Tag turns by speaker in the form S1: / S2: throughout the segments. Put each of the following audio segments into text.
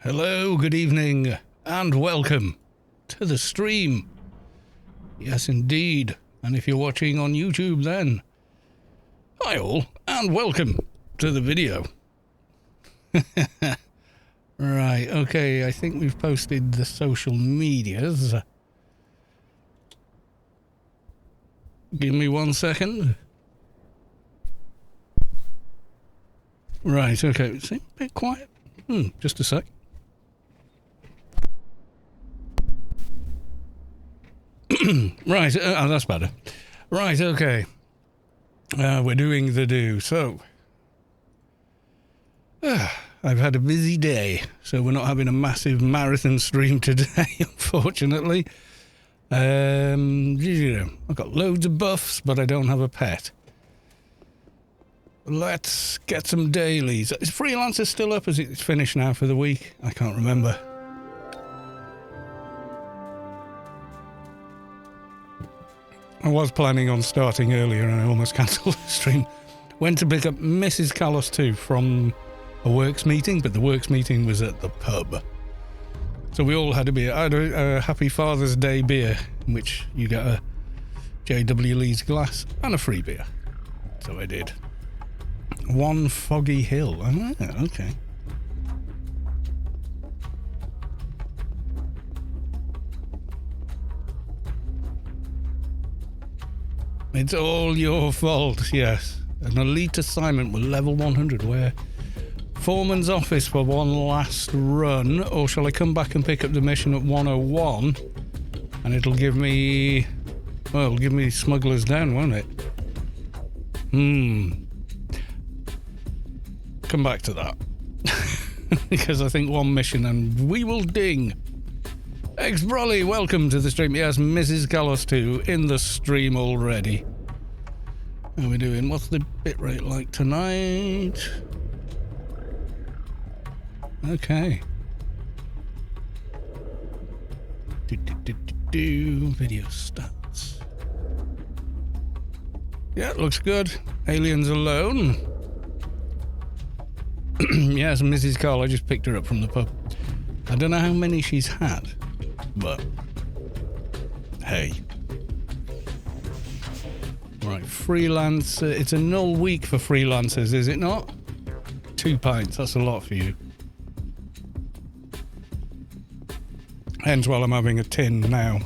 S1: Hello, good evening, and welcome to the stream. Yes, indeed. And if you're watching on YouTube, then hi all, and welcome to the video. Right, okay, I think we've posted the social medias. Give me 1 second. Right, okay, it's a bit quiet. Just a sec. Right, that's better. Right, okay. We're doing the do. So, I've had a busy day, so we're not having a massive marathon stream today, unfortunately. I've got loads of buffs, but I don't have a pet. Let's get some dailies. Is Freelancer still up? Is it finished now for the week? I can't remember. I was planning on starting earlier and I almost cancelled the stream. Went to pick up Mrs. Carlos too from a works meeting, but the works meeting was at the pub. So we all had a beer. I had a Happy Father's Day beer, in which you get a J.W. Lee's glass and a free beer. So I did. One Foggy Hill. Oh, okay. It's all your fault, yes. An elite assignment with level 100 where foreman's office for one last run, or shall I come back and pick up the mission at 101 and it'll give me, well, it'll give me Smugglers down, won't it? Come back to that. Because I think one mission and we will ding. Ex-Brolly, welcome to the stream. Yes, Mrs. Carlos too, in the stream already. How are we doing? What's the bitrate like tonight? Okay. Video stats. Yeah, looks good. Aliens alone. Yes, Mrs. Carl, I just picked her up from the pub. I don't know how many she's had, but hey. Right, freelance. It's a null week for freelancers, is it not? 2 pints, that's a lot for you. Hence why I'm having a tin now.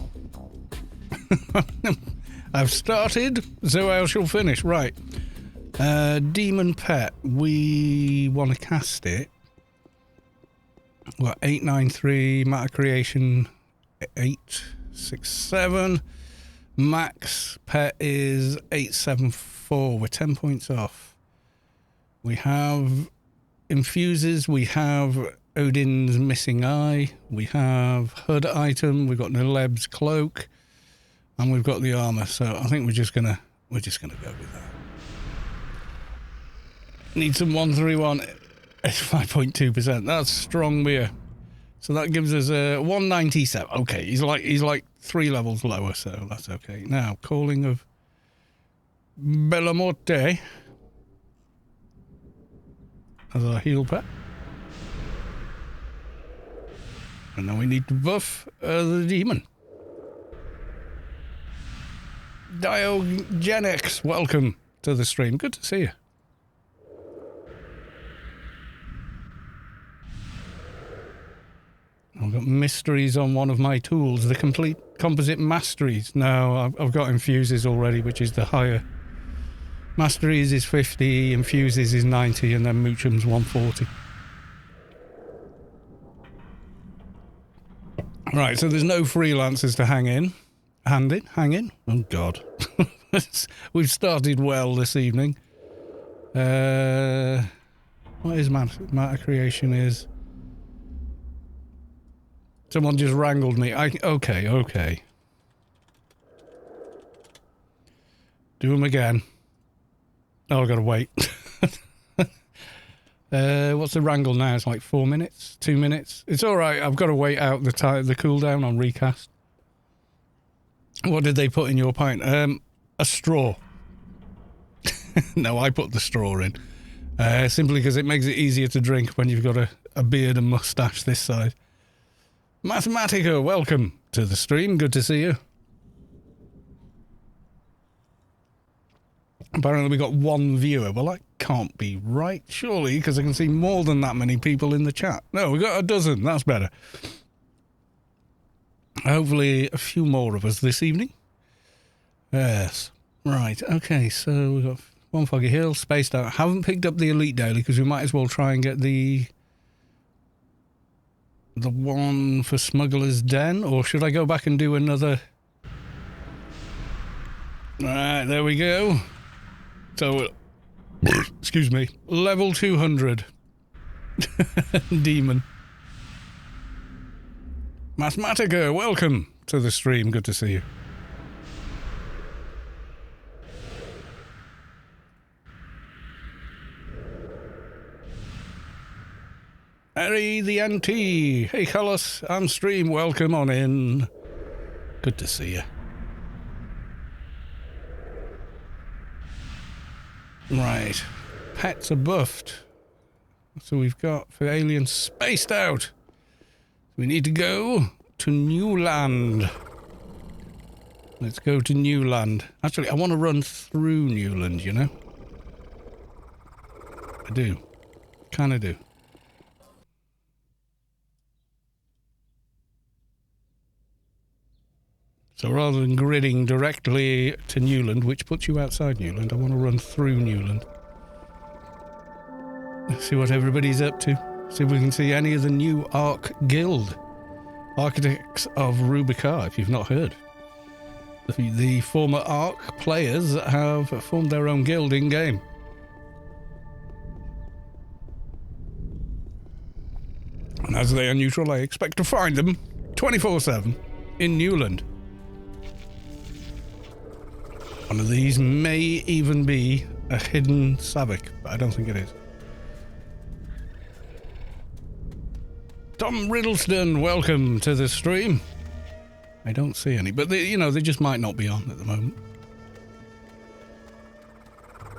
S1: I've started, so I shall finish. Right. Demon Pet. We want to cast it. What, 893, matter creation 867. Max pet is 874. We're 10 points off. We have infuses. We have Odin's missing eye. We have HUD item. We've got Nileb's cloak, and we've got the armor. So I think we're just gonna go with that. Need some 131. It's 5.2%. That's strong beer. So that gives us a 197. Okay, he's like 3 levels lower, so that's okay. Now, calling of Bellamorte as our heal pet. And now we need to buff the demon. Diogenix, welcome to the stream. Good to see you. I've got mysteries on one of my tools, the complete composite masteries. No, I've got infuses already, which is the higher. Masteries is 50, infuses is 90, and then Moochum's 140. Right, so there's no freelancers to hang in. Hang in? Oh, God. We've started well this evening. What is matter creation is... Someone just wrangled me. Okay. Do them again. Oh, I've got to wait. What's the wrangle now? It's like 4 minutes? 2 minutes? It's alright, I've got to wait out the cooldown on recast. What did they put in your pint? A straw. No, I put the straw in. Simply because it makes it easier to drink when you've got a a beard and mustache this side. Mathematica, welcome to the stream. Good to see you. Apparently we got one viewer. Well, that can't be right, surely, because I can see more than that many people in the chat. No, we got a dozen. That's better. Hopefully a few more of us this evening. Yes. Right, okay, so we've got one Foggy Hill, spaced out. Haven't picked up the Elite Daily because we might as well try and get the one for Smugglers Den, or should I go back and do another? Right, there we go. So, excuse me, level 200. Demon. Mathematica, welcome to the stream. Good to see you. Harry the NT. Hey, Carlos, on stream. Welcome on in. Good to see you. Right. Pets are buffed. So we've got for aliens spaced out. We need to go to New Land. Let's go to New Land. Actually, I want to run through Newland, you know? I do. Kind of do. So rather than gridding directly to Newland, which puts you outside Newland, I want to run through Newland. See what everybody's up to. See if we can see any of the new Arc Guild. Architects of Rubicar, if you've not heard. The former Arc players have formed their own guild in-game. And as they are neutral, I expect to find them 24/7 in Newland. One of these may even be a hidden Savik, but I don't think it is. Tom Riddleston, welcome to the stream. I don't see any, but they, they just might not be on at the moment.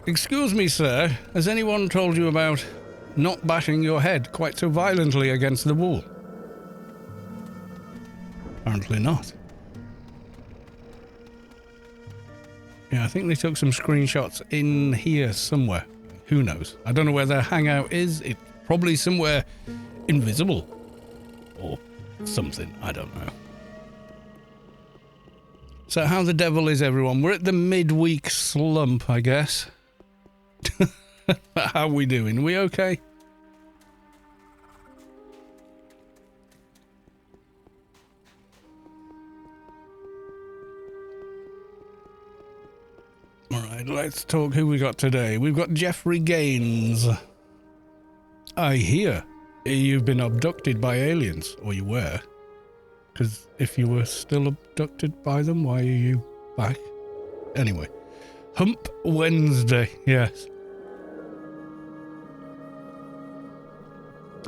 S1: Excuse me, sir, has anyone told you about not bashing your head quite so violently against the wall? Apparently not. Yeah, I think they took some screenshots in here somewhere. Who knows? I don't know where their hangout is. It's probably somewhere invisible. Or something. I don't know. So how the devil is everyone? We're at the midweek slump, I guess. How we doing? We okay? Alright, let's talk who we got today. We've got Jeffrey Gaines. I hear you've been abducted by aliens, or you were. Because if you were still abducted by them, why are you back? Anyway. Hump Wednesday, yes.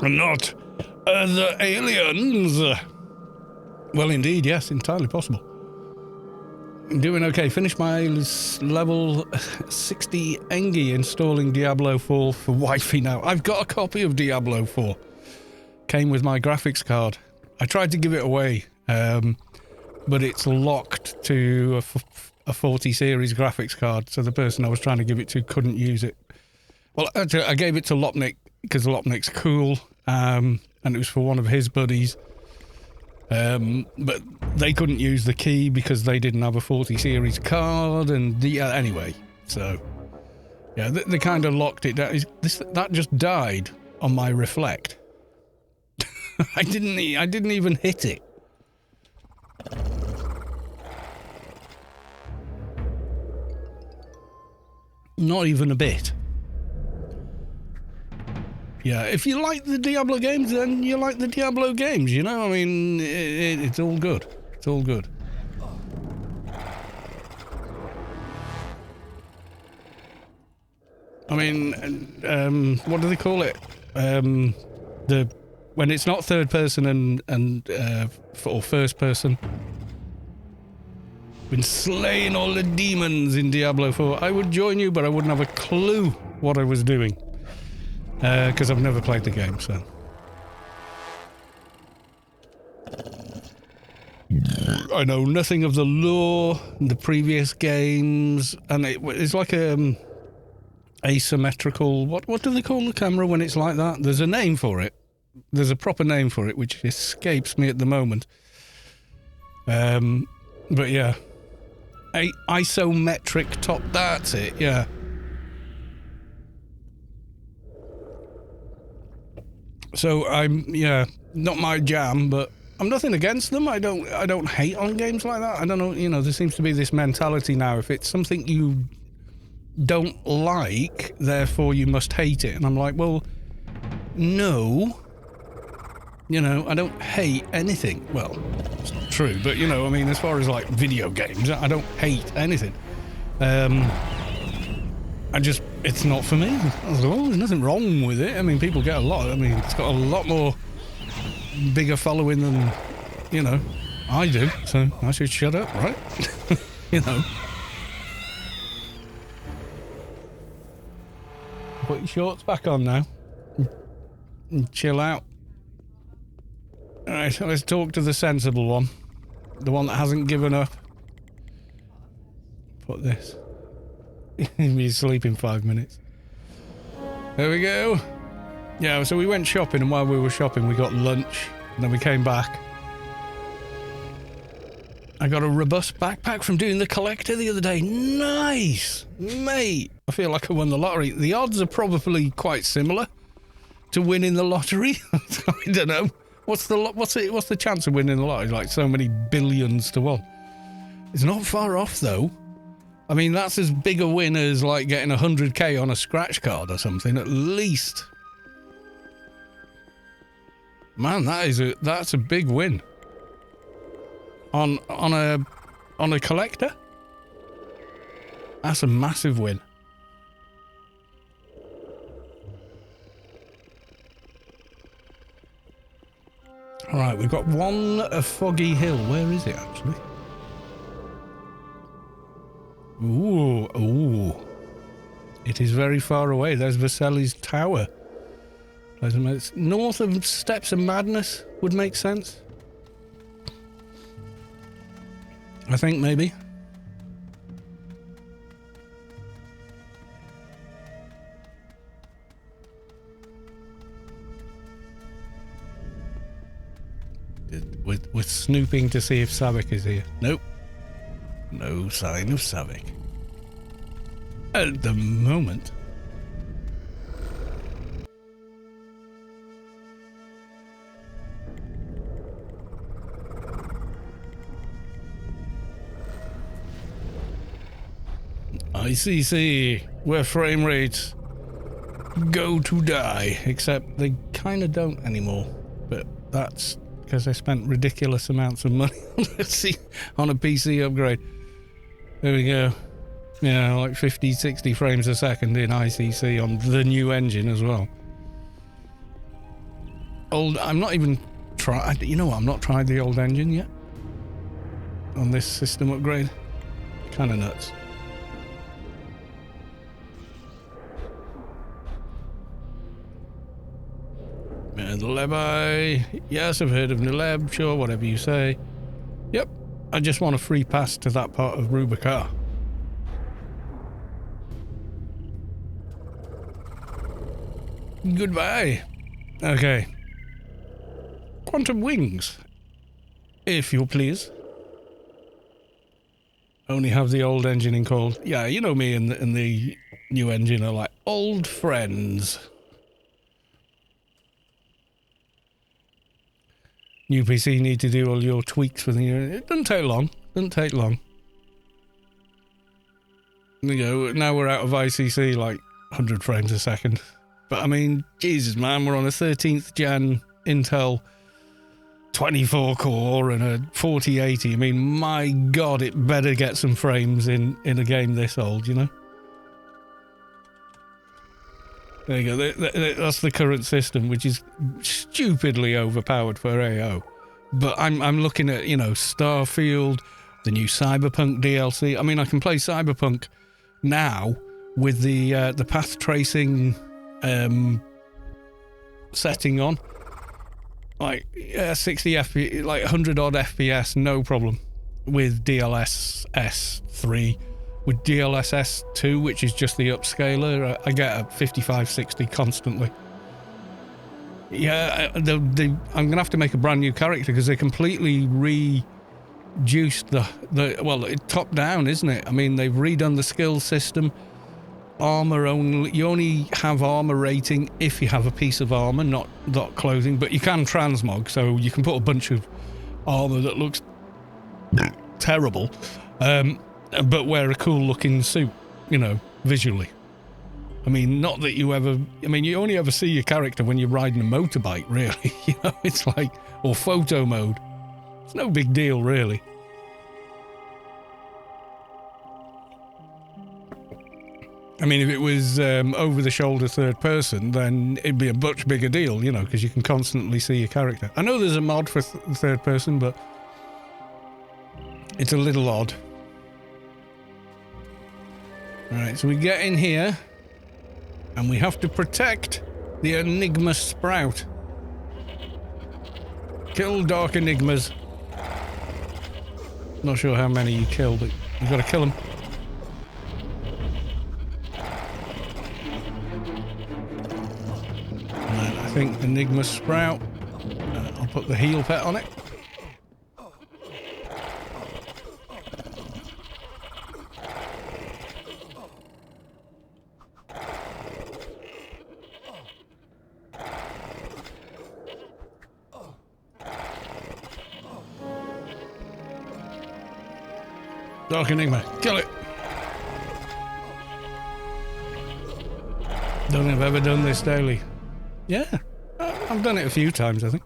S1: Not the aliens. Well, indeed, yes, entirely possible. Doing okay. Finished my level 60 Engie installing Diablo 4 for wifey now. I've got a copy of Diablo 4. Came with my graphics card. I tried to give it away, but it's locked to a 40 series graphics card, so the person I was trying to give it to couldn't use it. Well, actually, I gave it to Lopnik because Lopnik's cool, and it was for one of his buddies. But they couldn't use the key because they didn't have a 40 series card, and anyway, so yeah, they kind of locked it down. That just died on my Reflect. I didn't even hit it. Not even a bit. Yeah, if you like the Diablo games, then you like the Diablo games, you know? I mean, it's all good. It's all good. I mean, what do they call it? When it's not third person or first person. Been slaying all the demons in Diablo 4. I would join you, but I wouldn't have a clue what I was doing. Because I've never played the game, so. I know nothing of the lore, the previous games, and it's like asymmetrical. What do they call the camera when it's like that? There's a name for it. There's a proper name for it, which escapes me at the moment. But yeah, isometric top. That's it. Yeah. So not my jam, but I'm nothing against them. I don't hate on games like that. I don't know, there seems to be this mentality now, if it's something you don't like, therefore you must hate it. And I'm like, well, no. I don't hate anything. Well, it's not true, but as far as like video games, I don't hate anything. It's not for me. There's nothing wrong with it. I mean, people get a lot. I mean, it's got a lot more bigger following than, I do. So I should shut up, right? Put your shorts back on now. And chill out. Alright, so let's talk to the sensible one. The one that hasn't given up. Put this. He'll be asleep in 5 minutes. There we go. Yeah, so we went shopping, and while we were shopping, we got lunch, and then we came back. I got a robust backpack from doing the collector the other day. Nice! Mate! I feel like I won the lottery. The odds are probably quite similar to winning the lottery. I don't know. What's the chance of winning the lottery? Like so many billions to 1. It's not far off, though. I mean, that's as big a win as like getting 100k on a scratch card or something, at least. Man, that's a big win. On a collector? That's a massive win. Alright, we've got one Foggy Hill. Where is it, actually? Ooh. It is very far away. There's Vaseli's Tower. North of Steps of Madness would make sense. I think, maybe. We're snooping to see if Savik is here. Nope. No sign of Savik. At the moment. ICC, where frame rates go to die, except they kind of don't anymore. But that's because I spent ridiculous amounts of money on a PC upgrade. There we go. Yeah, like 50, 60 frames a second in ICC on the new engine as well. I'm not even tried. You know what? I've not tried the old engine yet on this system upgrade. Kind of nuts. Nelebi. Yes, I've heard of Nileb. Sure, whatever you say. Yep. I just want a free pass to that part of Rubicar. Goodbye. Okay. Quantum Wings, if you please. Only have the old engine in called. Yeah, you know me and the new engine are like old friends. New PC need to do all your tweaks for the new. It doesn't take long. Doesn't take long. You know, now we're out of ICC like 100 frames a second. But I mean, Jesus man, we're on a 13th gen Intel 24 core and a 4080. I mean, my God, it better get some frames in a game this old, you know? There you go. That's the current system, which is stupidly overpowered for AO. But I'm looking at, you know, Starfield, the new Cyberpunk DLC. I mean, I can play Cyberpunk now with the path tracing setting on. Like 60 FPS, like 100 odd FPS, no problem. with DLSS 3. With DLSS 2, which is just the upscaler, I get a 5560 constantly. Yeah, I'm going to have to make a brand new character because they completely reduced well, it's top down, isn't it? I mean, they've redone the skill system. Armor only, you only have armor rating if you have a piece of armor, not clothing, but you can transmog, so you can put a bunch of armor that looks terrible, but wear a cool looking suit, you know, visually. I mean, not that you ever, I mean, you only ever see your character when you're riding a motorbike, really. You know, it's like, or photo mode. It's no big deal, really. I mean, if it was over-the-shoulder third person, then it'd be a much bigger deal, you know, because you can constantly see your character. I know there's a mod for third person, but it's a little odd. Alright, so we get in here, and we have to protect the Enigma Sprout. Kill Dark Enigmas. Not sure how many you kill, but you've got to kill them. And I think Enigma Sprout. I'll put the heal pet on it. Dark Enigma, kill it! Don't think I've ever done this daily. Yeah, I've done it a few times, I think.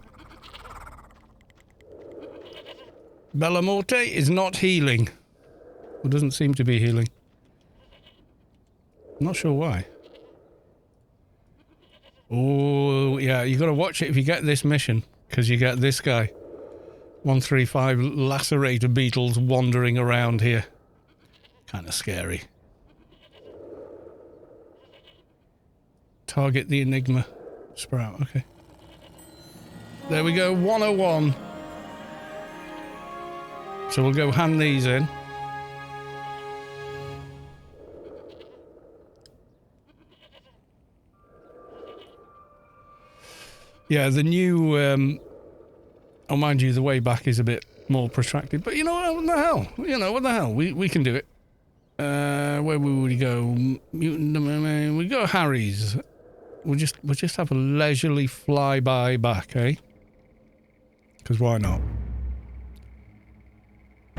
S1: Bella Morte is not healing. Or doesn't seem to be healing. I'm not sure why. Oh, yeah, you got to watch it if you get this mission, because you get this guy. 135 lacerator beetles wandering around here. Kind of scary. Target the Enigma Sprout, okay. There we go, 101. So we'll go hand these in. Yeah, the new... oh, mind you, the way back is a bit more protracted, but you know what the hell? You know, what the hell? We can do it. Where would we go? We go Harry's. We'll just have a leisurely flyby back, eh? Because why not?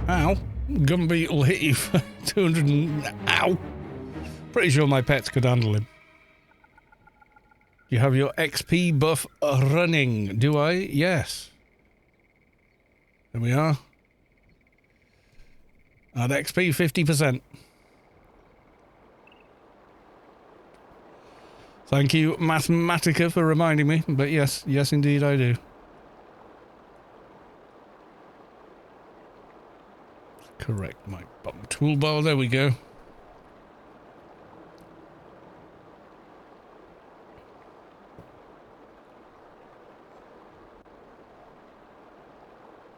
S1: Ow. Gumbeat will hit you for 200 and... Ow! Pretty sure my pets could handle him. You have your XP buff running. Do I? Yes. There we are. Add XP 50%. Thank you, Mathematica, for reminding me. But yes, yes indeed I do. Correct my button toolbar. There we go.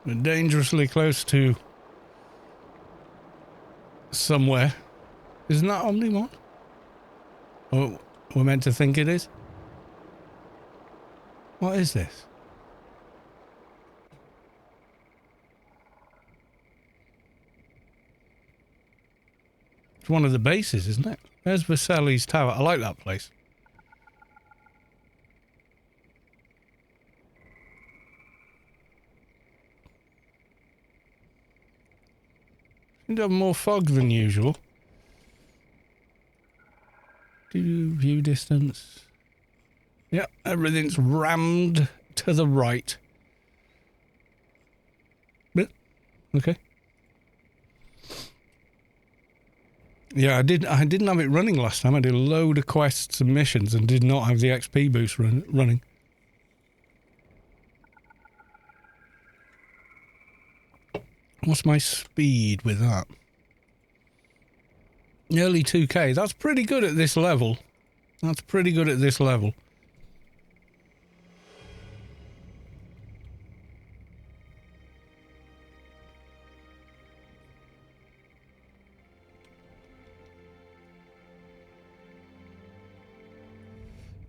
S1: We're dangerously close to somewhere. Isn't that Omnimon? Oh, we're meant to think it is? What is this? It's one of the bases, isn't it? There's Vaseli's Tower. I like that place. Seem to have more fog than usual. View distance. Yeah, everything's rammed to the right. But, okay. Yeah, I didn't have it running last time. I did a load of quests and missions and did not have the XP boost running. What's my speed with that? Nearly 2k. That's pretty good at this level. That's pretty good at this level.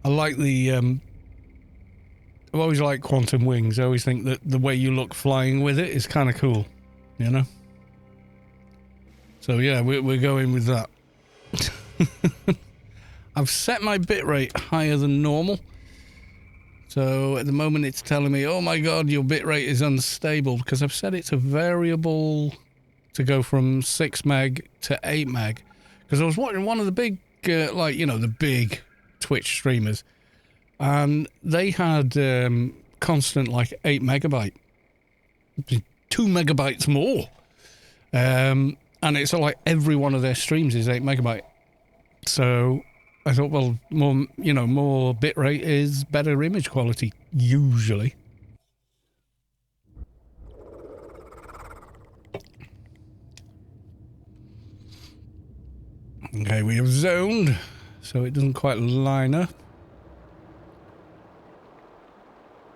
S1: I like the, I've always liked Quantum Wings. I always think that the way you look flying with it is kind of cool, you know? So yeah, we're going with that. I've set my bitrate higher than normal. So at the moment it's telling me, oh my God, your bitrate is unstable, because I've set it to variable to go from 6 meg to 8 meg. Because I was watching one of the big, the big Twitch streamers, and they had constant 8 megabyte, 2 megabytes more. And it's like every one of their streams is 8 megabyte. So I thought, well, more bitrate is better image quality, usually. Okay, we have zoned, so it doesn't quite line up.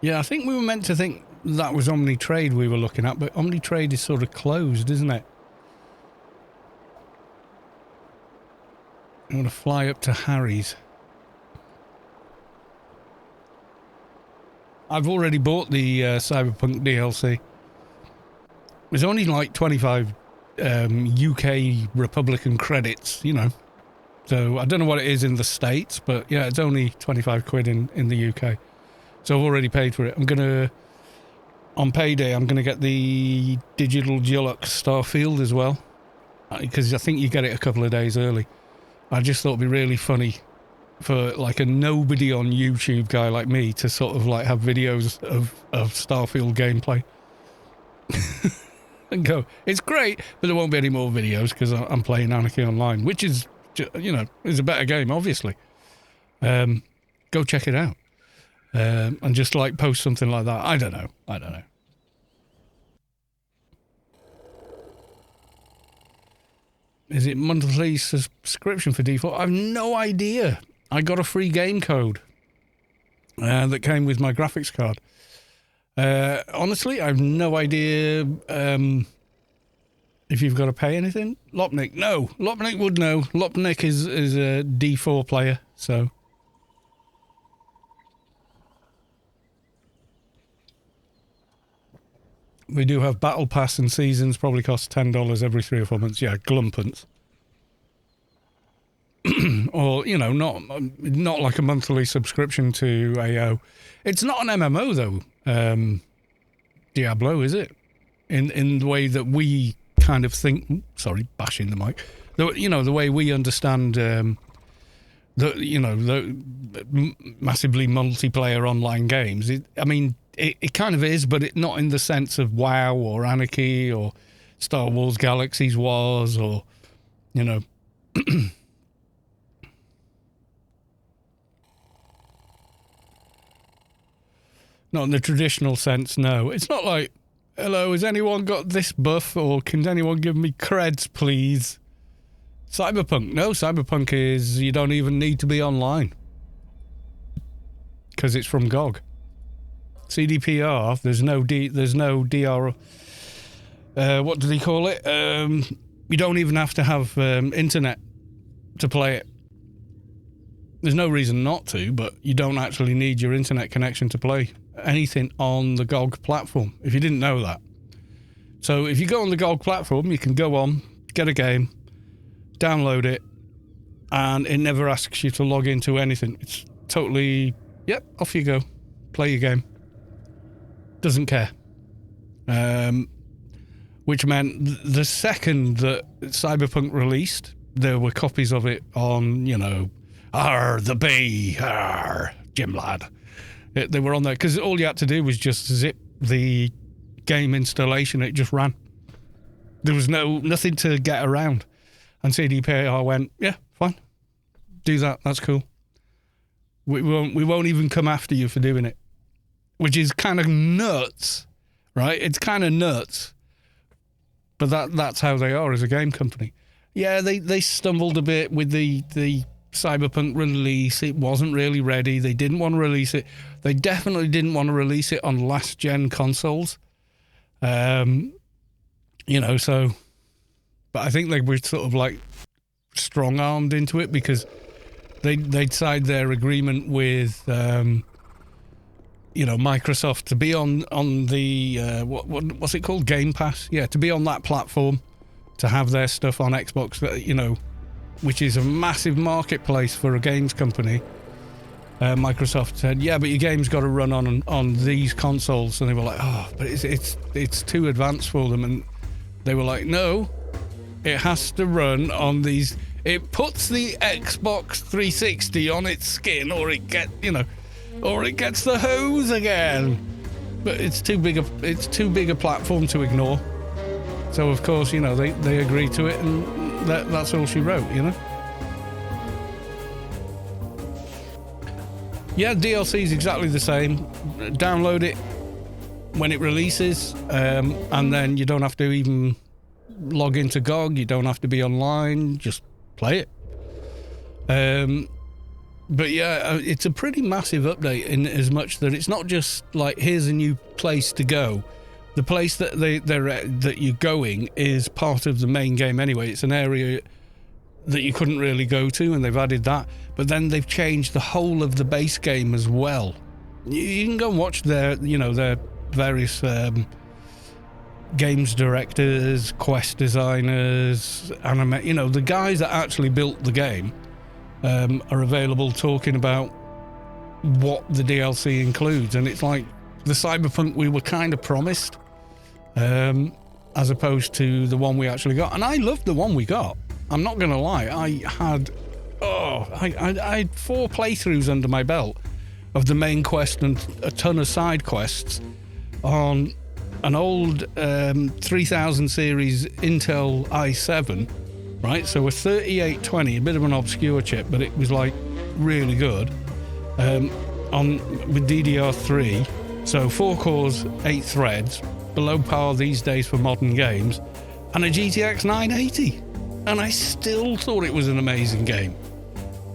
S1: Yeah, I think we were meant to think that was Omnitrade we were looking at, but Omnitrade is sort of closed, isn't it? I'm going to fly up to Harry's. I've already bought the Cyberpunk DLC. It's only 25 UK Republican credits, So I don't know what it is in the States, but yeah, it's only 25 quid in the UK. So I've already paid for it. On payday, I'm going to get the Digital Deluxe Starfield as well, because I think you get it a couple of days early. I just thought it'd be really funny for a nobody on YouTube guy like me to sort of have videos of Starfield gameplay. And go, it's great, but there won't be any more videos because I'm playing Anarchy Online, which is, is a better game, obviously. Go check it out. And just post something like that. I don't know. Is it monthly subscription for default? I've no idea. I got a free game code that came with my graphics card. Honestly, I have no idea if you've got to pay anything. Lopnik, no. Lopnik would know. Lopnik is a D4 player, so... We do have Battle Pass and Seasons, probably cost $10 every 3 or 4 months. Yeah, glumpence. Or, not like a monthly subscription to AO. It's not an MMO, though, Diablo, is it? In the way that we kind of think... Sorry, bashing the mic. The way we understand... the massively multiplayer online games. It kind of is, but not in the sense of WoW or Anarchy or Star Wars Galaxies Wars or, Not in the traditional sense, no. It's not like, hello, has anyone got this buff, or can anyone give me creds, please? Cyberpunk. No, Cyberpunk is you don't even need to be online. Because it's from GOG. CDPR, there's no DR... what do they call it? You don't even have to have internet to play it. There's no reason not to, but you don't actually need your internet connection to play anything on the GOG platform, if you didn't know that. So if you go on the GOG platform, you can go on, get a game, download it, and it never asks you to log into anything. It's totally, yep, off you go. Play your game. Doesn't care. Which meant the second that Cyberpunk released, there were copies of it on, the Bay, Jim Lad. They were on there because all you had to do was just zip the game installation. It just ran. There was nothing to get around. And CDPR went, yeah, fine. Do that. That's cool. We won't even come after you for doing it. Which is kind of nuts, right? It's kind of nuts. But that's how they are as a game company. Yeah, they stumbled a bit with the Cyberpunk release. It wasn't really ready. They didn't want to release it. They definitely didn't want to release it on last-gen consoles. So... But I think they were sort of strong-armed into it because they'd signed their agreement with Microsoft to be on the what's it called, Game Pass, to be on that platform, to have their stuff on Xbox, which is a massive marketplace for a games company. Microsoft said, but your game's got to run on these consoles, and they were like, but it's too advanced for them, and they were like, no, it has to run on these. It puts the Xbox 360 on its skin, or it gets the hose again. But it's too big a platform to ignore. So of course, they agreed to it, and that's all she wrote, Yeah, DLC is exactly the same. Download it when it releases, and then you don't have to even log into GOG. You don't have to be online. Just play it. But yeah, it's a pretty massive update in as much that it's not just like, here's a new place to go. The place that that you're going is part of the main game anyway. It's an area that you couldn't really go to, and they've added that. But then they've changed the whole of the base game as well. You can go and watch their various games directors, quest designers, the guys that actually built the game are available, talking about what the DLC includes. And it's like the Cyberpunk we were kind of promised, as opposed to the one we actually got. And I loved the one we got. I'm not going to lie. I had 4 playthroughs under my belt of the main quest and a ton of side quests on an old 3000 series Intel i7, right? So a 3820, a bit of an obscure chip, but it was like really good. With DDR3, so 4 cores, 8 threads, below par these days for modern games, and a GTX 980. And I still thought it was an amazing game.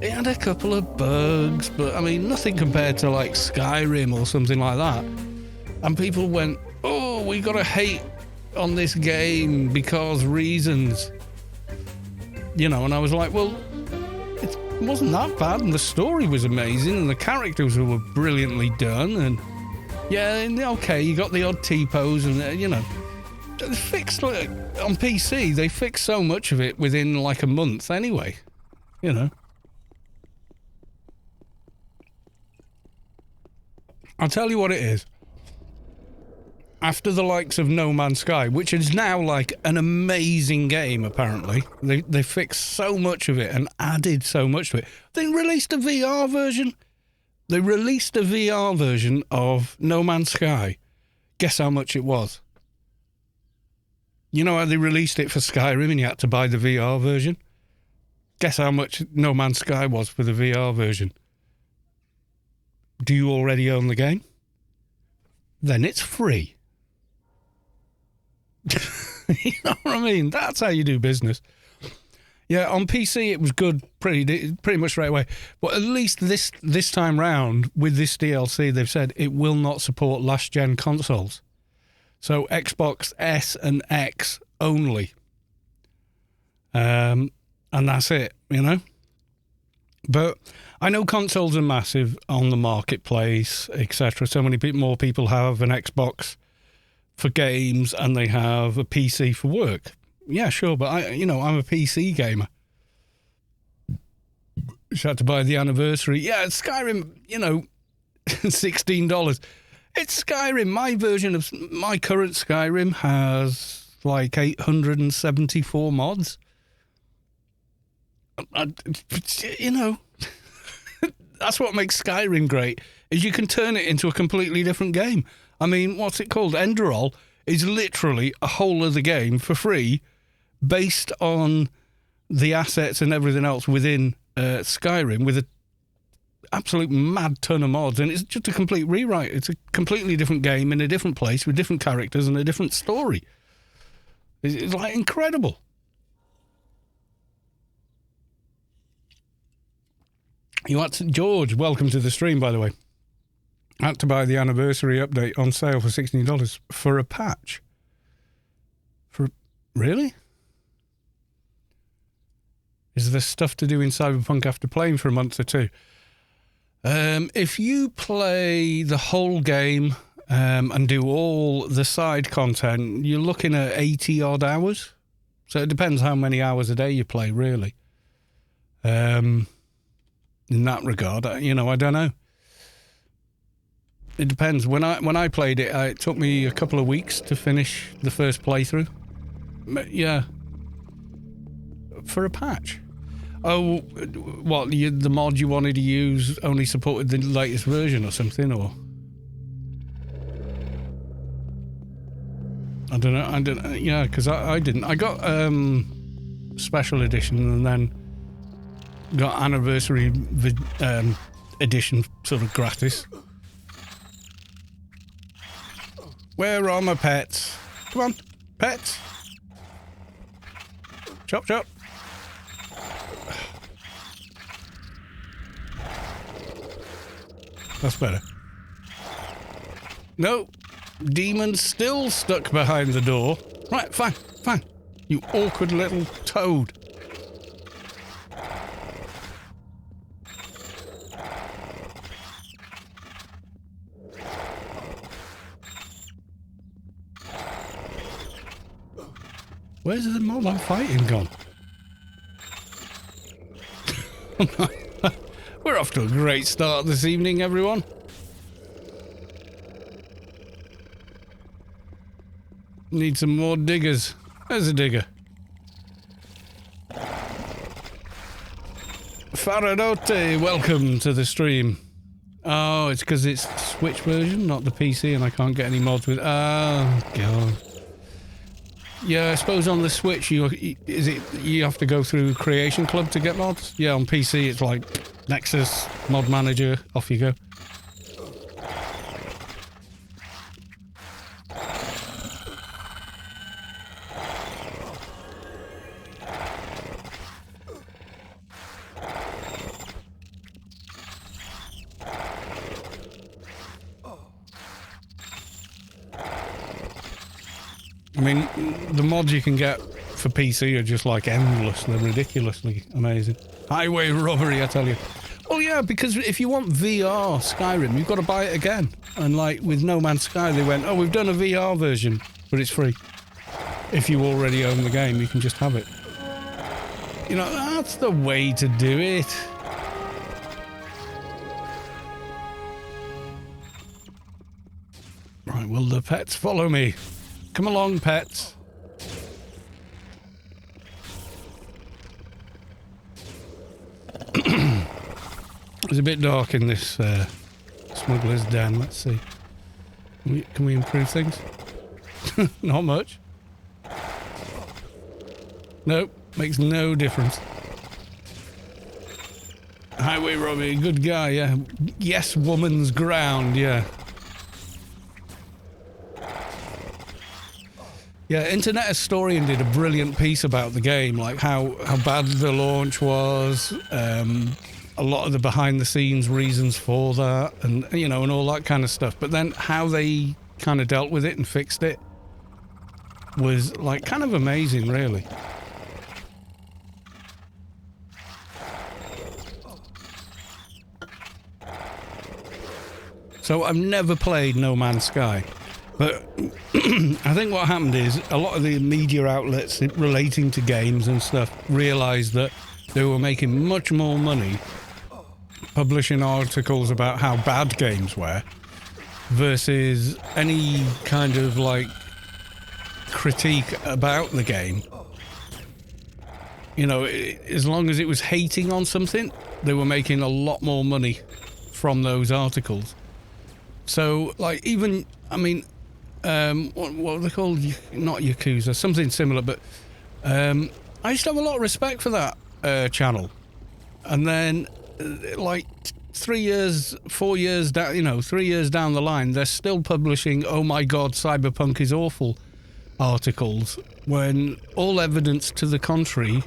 S1: It had a couple of bugs, but I mean, nothing compared to like Skyrim or something like that. And people went, we got to hate on this game because reasons. And I was like, well, it wasn't that bad, and the story was amazing, and the characters were brilliantly done, and okay, you got the odd T-pose, and they fixed, like, on PC, they fixed so much of it within like a month anyway, I'll tell you what it is. After the likes of No Man's Sky, which is now like an amazing game, apparently, they fixed so much of it and added so much to it. They released a VR version. They released a VR version of No Man's Sky. Guess how much it was? You know how they released it for Skyrim and you had to buy the VR version? Guess how much No Man's Sky was for the VR version? Do you already own the game? Then it's free. You know what I mean? That's how you do business. Yeah, on PC it was good pretty much straight away. But at least this time round, with this DLC, they've said it will not support last-gen consoles. So Xbox S and X only. And that's it, But I know consoles are massive on the marketplace, etc. So many more people have an Xbox for games and they have a PC for work. Yeah, sure, but I'm a PC gamer. Just had to buy the anniversary. Yeah, Skyrim, $16. It's Skyrim. My version of my current Skyrim has like 874 mods. That's what makes Skyrim great, is you can turn it into a completely different game. I mean, what's it called? Enderall is literally a whole other game for free based on the assets and everything else within Skyrim with an absolute mad ton of mods. And it's just a complete rewrite. It's a completely different game in a different place with different characters and a different story. It's like incredible. George, welcome to the stream, by the way. I had to buy the anniversary update on sale for $16 for a patch. Really? Is there stuff to do in Cyberpunk after playing for a month or two? If you play the whole game and do all the side content, you're looking at 80 odd hours. So it depends how many hours a day you play, really. In that regard, I don't know. It depends. When I played it, it took me a couple of weeks to finish the first playthrough. Yeah. For a patch. Oh, what, the mod you wanted to use only supported the latest version or something, or? I don't know, yeah, because I didn't. I got special edition and then got anniversary edition sort of gratis. Where are my pets? Come on, pets. Chop, chop. That's better. No, demon's still stuck behind the door. Right, fine, fine. You awkward little toad. Where's the mob I'm fighting gone? We're off to a great start this evening, everyone. Need some more diggers. There's a digger. Faradote, welcome to the stream. Oh, it's because it's Switch version, not the PC, and I can't get any mods with. Oh god. Yeah, I suppose on the Switch you have to go through Creation Club to get mods. Yeah, on PC it's like Nexus, Mod Manager, off you go. I mean, the mods you can get for PC are just like endless. They're ridiculously amazing. Highway robbery, I tell you. Well, yeah, because if you want VR Skyrim, you've got to buy it again. And like with No Man's Sky, they went, oh, we've done a VR version, but it's free. If you already own the game, you can just have it. You know, that's the way to do it. Right, will the pets follow me? Come along, pets. It's a bit dark in this smuggler's den. Let's see. Can we improve things? Not much. Nope, makes no difference. Highway robbery, good guy, yeah. Yes, woman's ground, yeah. Yeah, Internet Historian did a brilliant piece about the game, like how bad the launch was, a lot of the behind-the-scenes reasons for that, and and all that kind of stuff. But then how they kind of dealt with it and fixed it was like kind of amazing, really. So I've never played No Man's Sky. But I think what happened is a lot of the media outlets relating to games and stuff realised that they were making much more money publishing articles about how bad games were versus any kind of like critique about the game. As long as it was hating on something, they were making a lot more money from those articles. So like even, I mean, what are they called? Not Yakuza, something similar, but I used to have a lot of respect for that channel. And then like 3 years, 4 years down, 3 years down the line, they're still publishing, oh my god, Cyberpunk is awful articles, when all evidence to the contrary,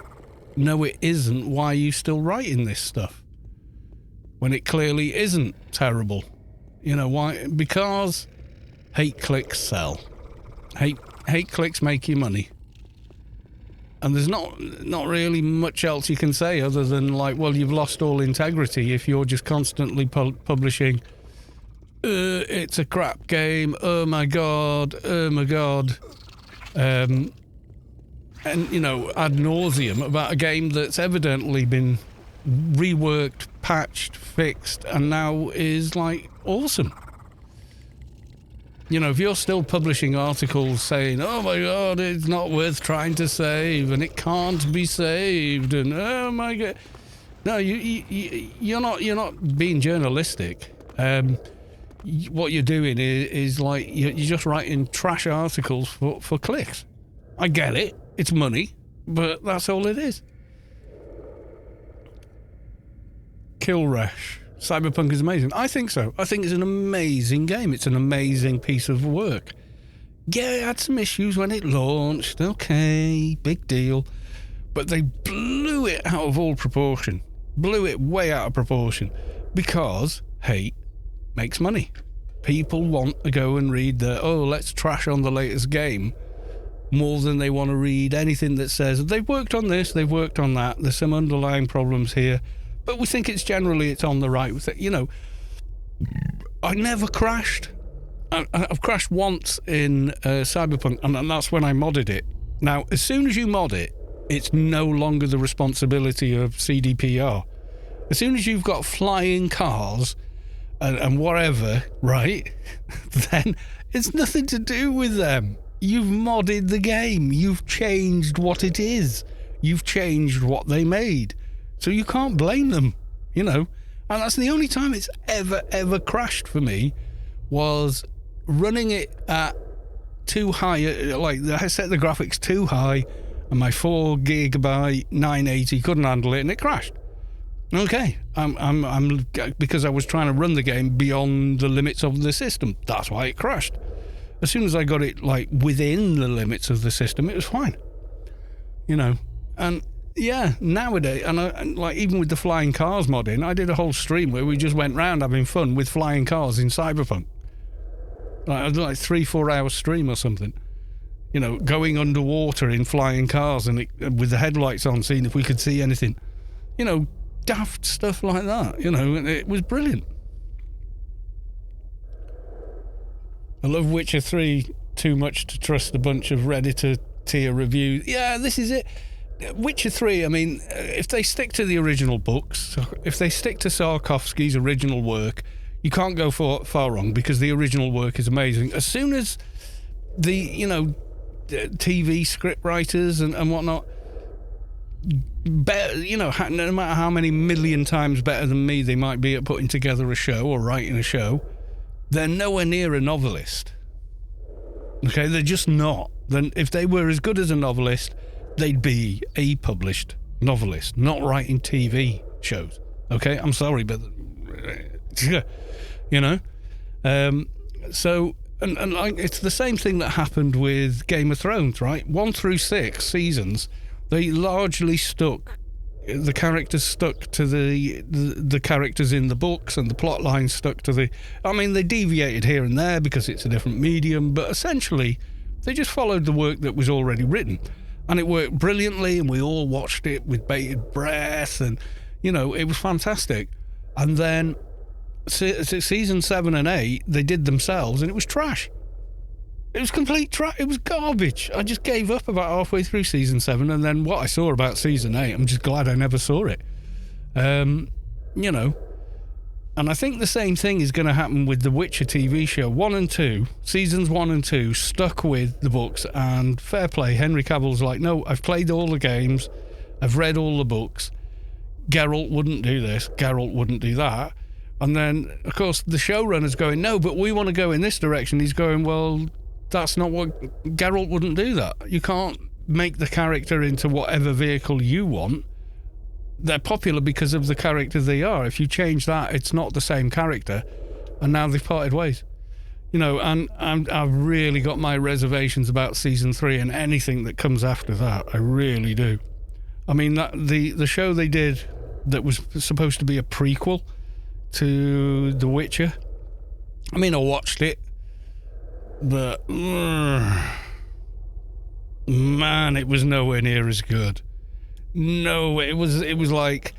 S1: no it isn't. Why are you still writing this stuff? When it clearly isn't terrible. Why? Because hate clicks sell. Hate clicks make you money. And there's not really much else you can say other than, like, well, you've lost all integrity if you're just constantly publishing, it's a crap game, oh my god. And, you know, ad nauseum about a game that's evidently been reworked, patched, fixed, and now is, like, awesome. You know, if you're still publishing articles saying, oh my god, it's not worth trying to save, and it can't be saved, and oh my god. No, you're not being journalistic. What you're doing is like, you're just writing trash articles for clicks. I get it. It's money, but that's all it is. Kill Resh. Cyberpunk is amazing. I think so. I think it's an amazing game. It's an amazing piece of work. Yeah, it had some issues when it launched. Okay, big deal. But they blew it out of all proportion. Blew it way out of proportion. Because hate makes money. People want to go and read let's trash on the latest game, more than they want to read anything that says, they've worked on this, they've worked on that, there's some underlying problems here. But we think it's on the right. You know, I never crashed. I've crashed once in Cyberpunk, and that's when I modded it. Now, as soon as you mod it, it's no longer the responsibility of CDPR. As soon as you've got flying cars and whatever, right, then it's nothing to do with them. You've modded the game. You've changed what it is. You've changed what they made. So you can't blame them, you know. And that's the only time it's ever crashed for me, was running it at too high. Like, I set the graphics too high, and my 4 gigabyte 980 couldn't handle it, and it crashed. Okay, I'm because I was trying to run the game beyond the limits of the system. That's why it crashed. As soon as I got it, like, within the limits of the system, it was fine. You know, and yeah, nowadays, and like, even with the flying cars modding, I did a whole stream where we just went round having fun with flying cars in Cyberpunk. Like 3-4 hour stream or something. You know, going underwater in flying cars and with the headlights on, seeing if we could see anything. You know, daft stuff like that. You know, and it was brilliant. I love Witcher 3 too much to trust a bunch of Redditor tier reviews. Yeah, this is it. Witcher 3, I mean, if they stick to the original books, if they stick to Sarkovsky's original work, you can't go far wrong, because the original work is amazing. As soon as the, you know, TV script writers and whatnot, better, you know, no matter how many million times better than me they might be at putting together a show or writing a show, they're nowhere near a novelist. Okay, they're just not. Then if they were as good as a novelist, they'd be a published novelist, not writing TV shows. Okay, I'm sorry, but you know. So, and like, it's the same thing that happened with Game of Thrones, right? 1 through 6 seasons, they largely the characters stuck to the characters in the books, and the plot lines stuck to I mean, they deviated here and there because it's a different medium, but essentially they just followed the work that was already written. And it worked brilliantly, and we all watched it with bated breath, and, you know, it was fantastic. And then season 7 and 8, they did themselves, and it was trash. It was complete trash. It was garbage. I just gave up about halfway through season 7, and then what I saw about season 8, I'm just glad I never saw it. You know, and I think the same thing is going to happen with the Witcher TV show. 1 and 2, seasons 1 and 2 stuck with the books, and fair play. Henry Cavill's like, no, I've played all the games, I've read all the books. Geralt wouldn't do this, Geralt wouldn't do that. And then, of course, the showrunner's going, no, but we want to go in this direction. He's going, well, that's not what... Geralt wouldn't do that. You can't make the character into whatever vehicle you want. They're popular because of the character they are. If you change that, it's not the same character. And now they've parted ways. You know, and I've really got my reservations about season 3 and anything that comes after that. I really do. I mean, the show they did that was supposed to be a prequel to The Witcher, I mean, I watched it, but man, it was nowhere near as good. No, it was like,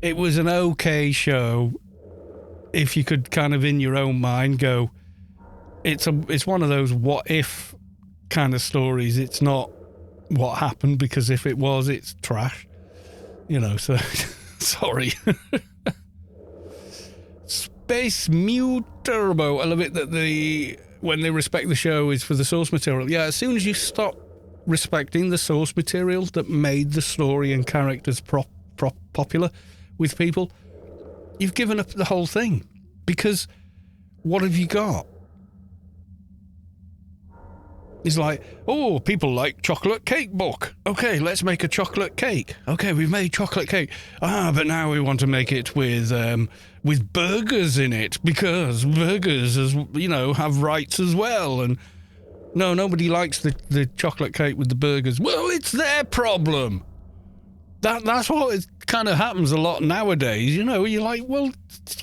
S1: it was an okay show if you could kind of in your own mind go, it's one of those what if kind of stories. It's not what happened, because if it was, it's trash. You know, so sorry. Space Mew Turbo. I love it that when they respect the show is for the source material. Yeah, as soon as you stop respecting the source material that made the story and characters popular with people, you've given up the whole thing. Because what have you got? It's like, oh, people like chocolate cake book. Okay, let's make a chocolate cake. Okay, we've made chocolate cake. But now we want to make it with burgers in it, because burgers, have rights as well. And no, nobody likes the chocolate cake with the burgers. Well, it's their problem. That's what it kind of happens a lot nowadays. You know, you're like, well,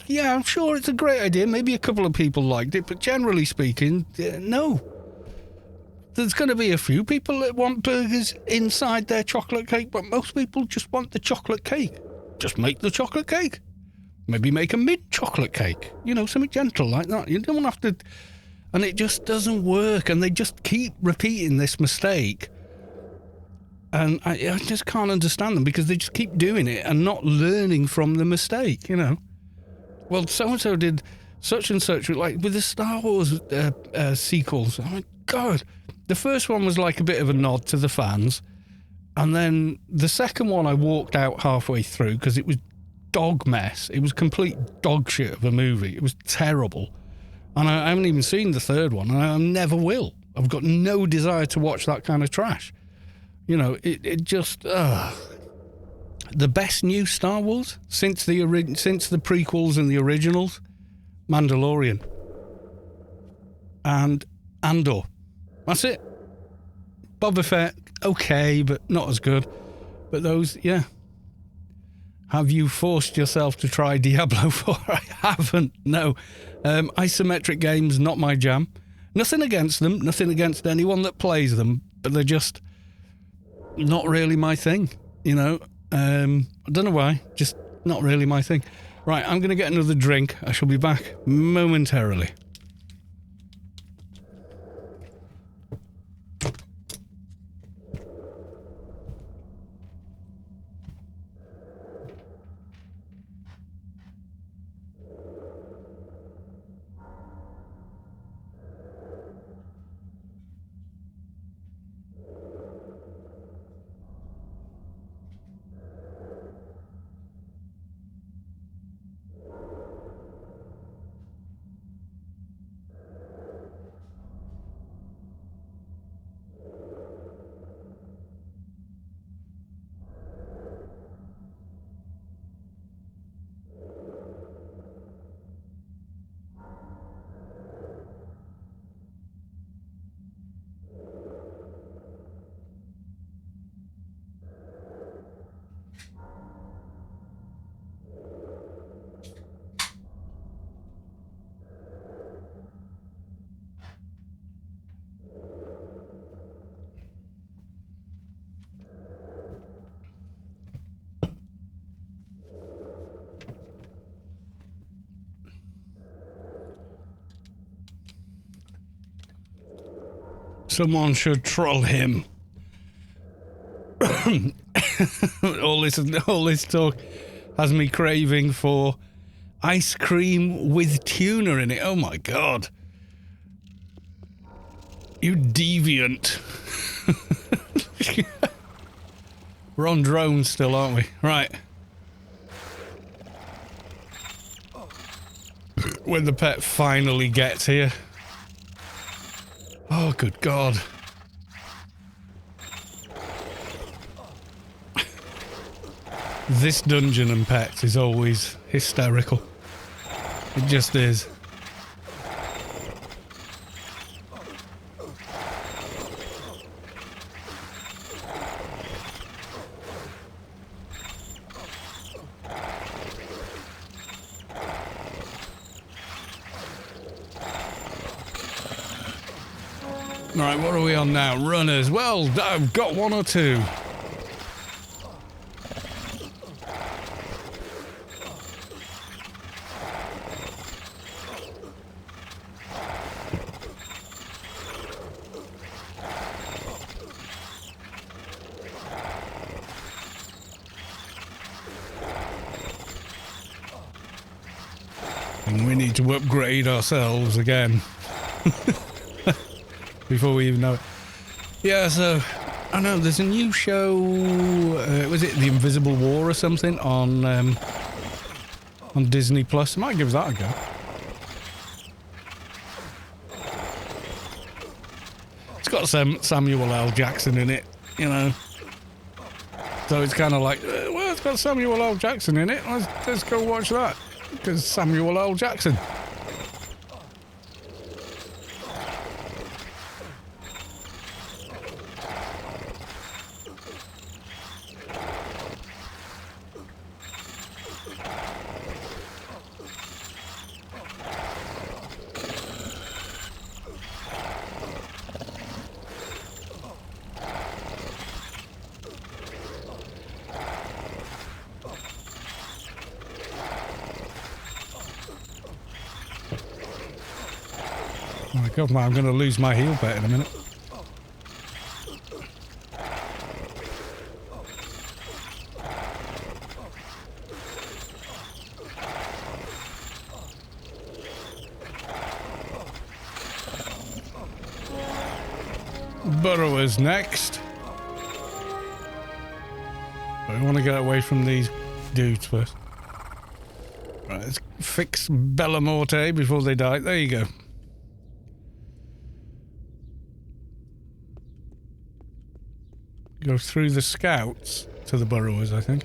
S1: yeah, I'm sure it's a great idea. Maybe a couple of people liked it, but generally speaking, no. There's going to be a few people that want burgers inside their chocolate cake, but most people just want the chocolate cake. Just make the chocolate cake. Maybe make a mid-chocolate cake. You know, something gentle like that. You don't have to... And it just doesn't work, and they just keep repeating this mistake. And I just can't understand them, because they just keep doing it and not learning from the mistake, you know. Well, so-and-so did such and such, like with the Star Wars sequels. Oh, my God. The first one was like a bit of a nod to the fans. And then the second one I walked out halfway through because it was dog mess. It was complete dog shit of a movie. It was terrible. And I haven't even seen the third one, and I never will. I've got no desire to watch that kind of trash. You know, it just... the best new Star Wars since the prequels and the originals, Mandalorian. And Andor. That's it. Boba Fett, okay, but not as good. But those, yeah. Have you forced yourself to try Diablo 4? I haven't, no. Isometric games, not my jam. Nothing against them, nothing against anyone that plays them, but they're just not really my thing, you know. I don't know why, just not really my thing. Right, I'm going to get another drink. I shall be back momentarily. Someone should troll him. all this talk has me craving for ice cream with tuna in it. Oh my God. You deviant. We're on drones still, aren't we? Right. When the pet finally gets here. Oh, good God. This Dungeon and Pets is always hysterical. It just is. Right, what are we on now? Runners. Well, I've got one or two. And we need to upgrade ourselves again. Before we even know it. Yeah, so, I know, there's a new show, was it The Invisible War or something on Disney Plus? I might give that a go. It's got Samuel L. Jackson in it, you know. So it's kind of like, well, it's got Samuel L. Jackson in it, let's go watch that. Because Samuel L. Jackson. Oh my god, man, I'm going to lose my heel pet in a minute. Burrowers next. But we want to get away from these dudes first. Right, let's fix Bella Morte before they die. There you go. Go through the scouts to the burrowers, I think.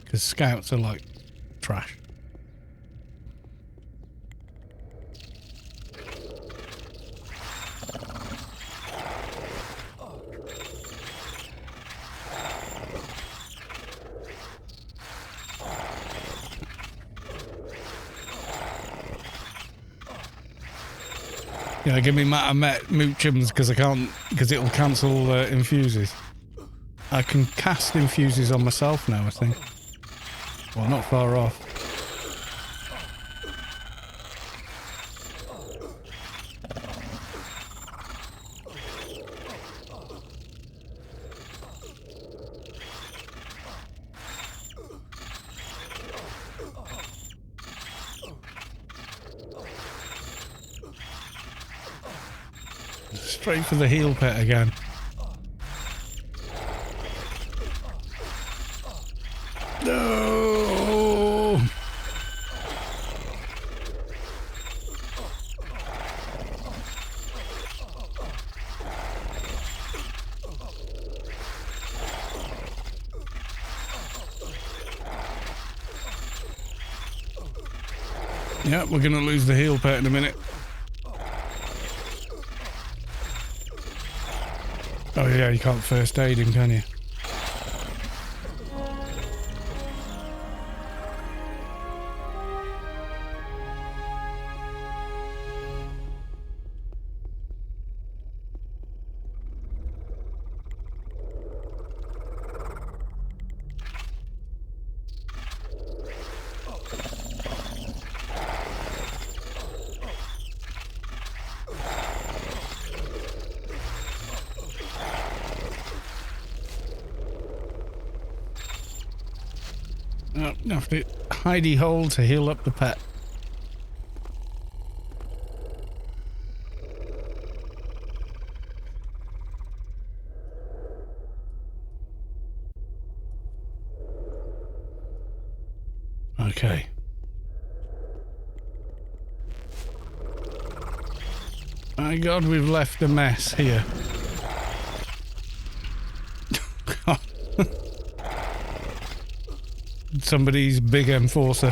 S1: Because scouts are like trash. Yeah, give me Moochums because I can't, because it'll cancel infuses. I can cast infuses on myself now, I think. Well, not far off. Straight for the heel pet again. No. Yeah, we're gonna lose the heel pet in a minute. Oh yeah, you can't first aid him, can you? Oh, you have to hidey hole to heal up the pet. Okay. My God, we've left a mess here. God. Somebody's big enforcer.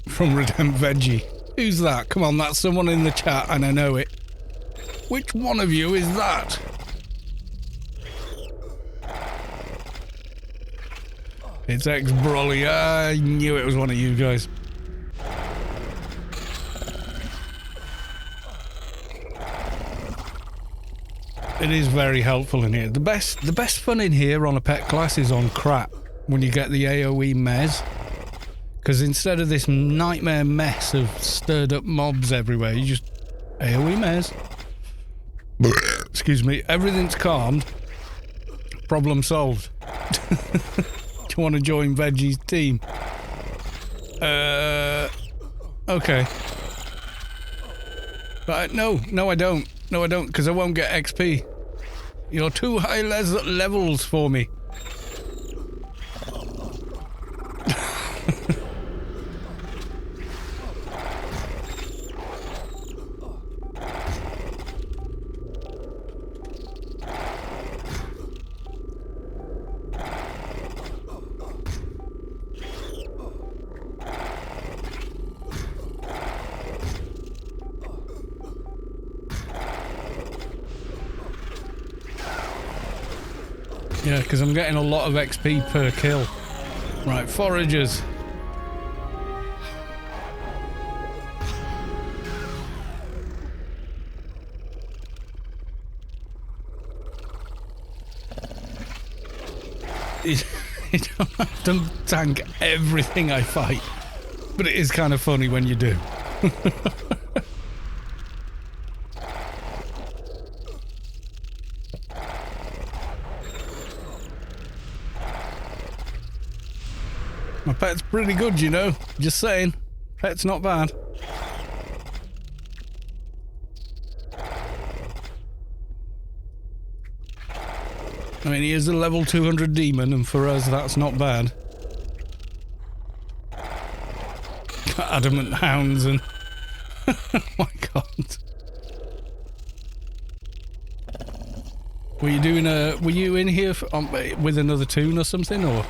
S1: From Redempt Veggie. Who's that? Come on, that's someone in the chat and I know it. Which one of you is that? It's ex-Brolly. I knew it was one of you guys. It is very helpful in here. The best fun in here on a pet class is on crap when you get the AoE mez. Because instead of this nightmare mess of stirred up mobs everywhere, you just AoE mez. Excuse me. Everything's calmed. Problem solved. Do you want to join Veggie's team? Okay. Right, no I don't. No I don't, because I won't get XP. You're too high levels for me. Yeah, because I'm getting a lot of XP per kill. Right, foragers. You don't have to tank everything I fight, but it is kind of funny when you do. My pet's pretty good, you know. Just saying. Pet's not bad. I mean, he is a level 200 demon, and for us, that's not bad. Adamant hounds and... oh my god. Were you doing a... Were you in here with another tune or something, or...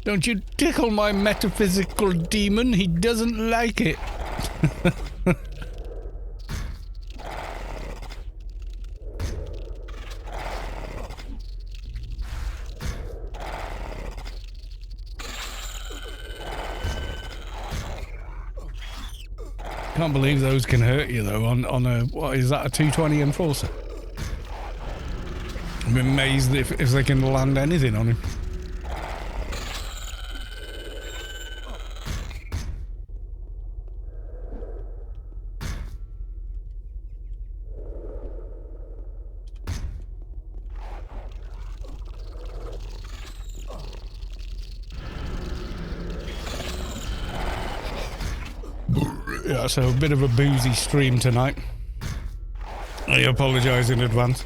S1: Don't you tickle my metaphysical demon, he doesn't like it. Can't believe those can hurt you though on a, what is that, a 220 enforcer? I'm amazed if they can land anything on him. Yeah, so a bit of a boozy stream tonight. I apologise in advance.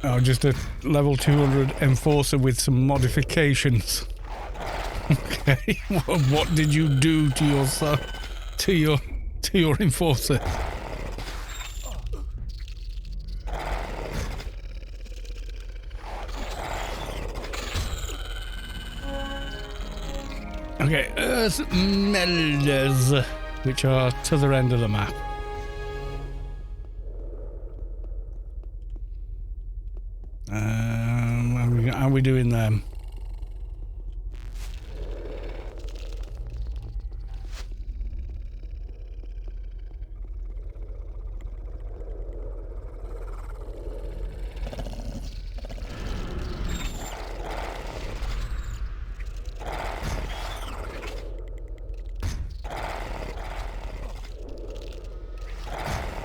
S1: Oh, just a level 200 enforcer with some modifications. Okay, what did you do to your enforcer? Okay, Earth Melders, which are to the end of the map. How are we doing them?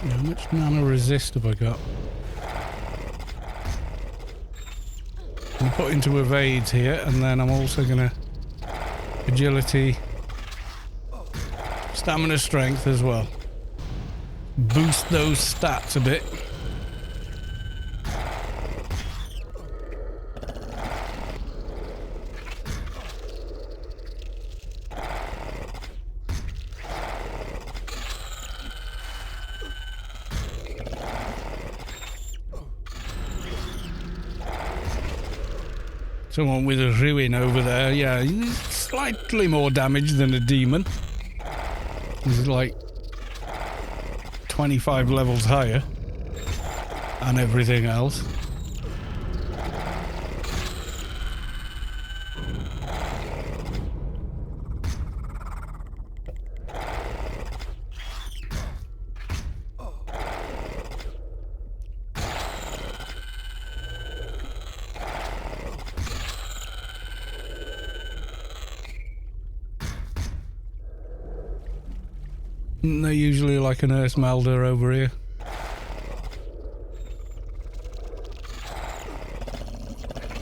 S1: How much nano resist have I got? I'm put into evades here, and then I'm also gonna agility, stamina, strength as well. Boost those stats a bit. Someone with a ruin over there, yeah, he's slightly more damage than a demon. He's like 25 levels higher. And everything else. Isn't there usually like an earth melder over here?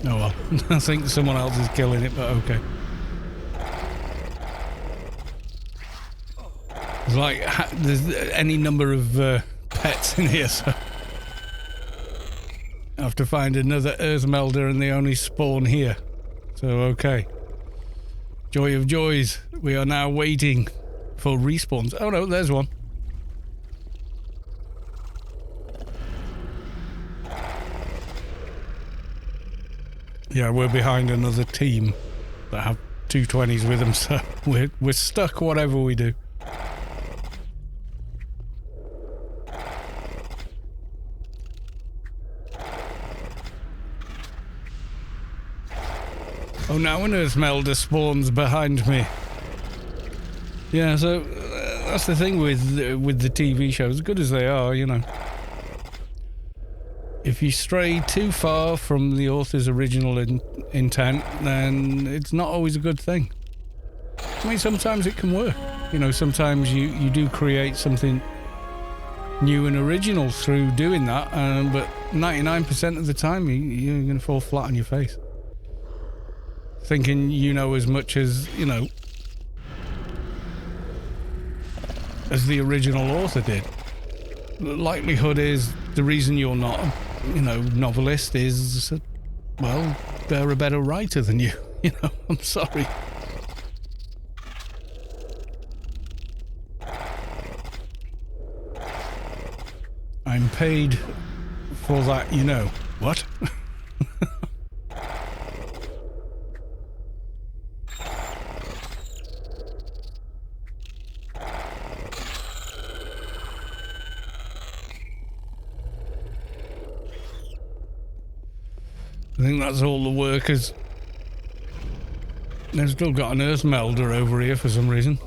S1: Oh well, I think someone else is killing it, but okay. There's like, there's any number of pets in here, so I have to find another earth melder and they only spawn here. So okay. Joy of joys, we are now waiting for respawns. Oh no, there's one. Yeah, we're behind another team that have 220s with them, so we're stuck whatever we do. Oh, now an earth melder spawns behind me. Yeah, so that's the thing with the TV shows, good as they are, you know. If you stray too far from the author's original intent, then it's not always a good thing. I mean, sometimes it can work. You know, sometimes you do create something new and original through doing that, but 99% of the time you're going to fall flat on your face. Thinking you know as much as, you know, as the original author did. The likelihood is the reason you're not, you know, novelist is, well, they're a better writer than you. You know, I'm sorry. I'm paid for that, you know. What? I think that's all the workers. They've still got an earth melder over here for some reason.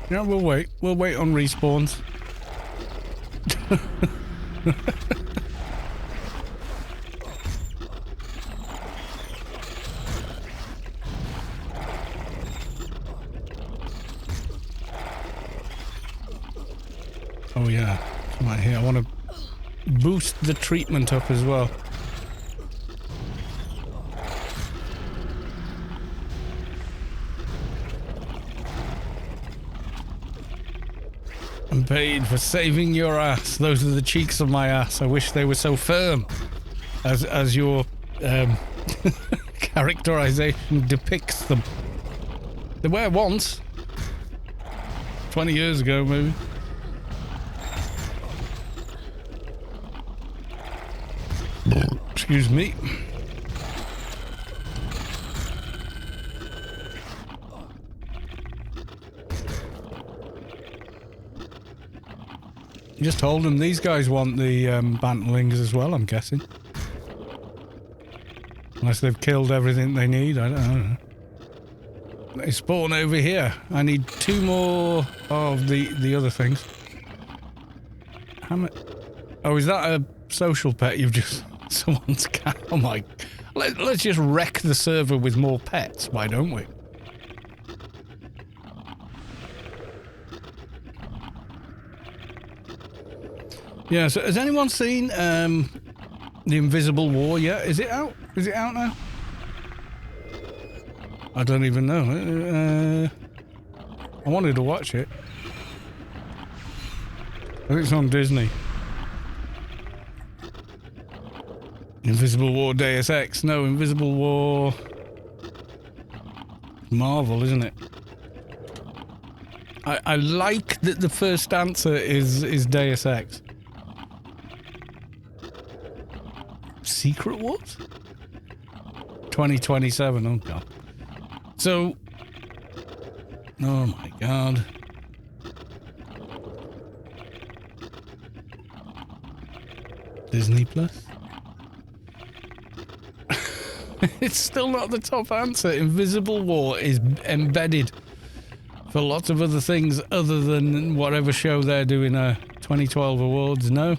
S1: Yeah, we'll wait. We'll wait on respawns. Oh yeah, come on here. I want to boost the treatment up as well. I'm paid for saving your ass. Those are the cheeks of my ass. I wish they were so firm as your characterization depicts them. They were once. 20 years ago, maybe. Excuse me. Just told them these guys want the bantlings as well, I'm guessing. Unless they've killed everything they need, I don't know. They spawn over here. I need 2 more of the other things. How much? Oh, is that a social pet you've just... Someone's cat. Oh my... Let's just wreck the server with more pets, why don't we? Yeah, so has anyone seen The Invisible War yet? Is it out? Is it out now? I don't even know. I wanted to watch it. I think it's on Disney. Invisible War Deus Ex. No, Invisible War... Marvel, isn't it? I like that the first answer is Deus Ex. Secret Wars? 2027. Oh, God. So... Oh, my God. Disney Plus? It's still not the top answer. Invisible War is embedded for lots of other things other than whatever show they're doing 2012 awards. No?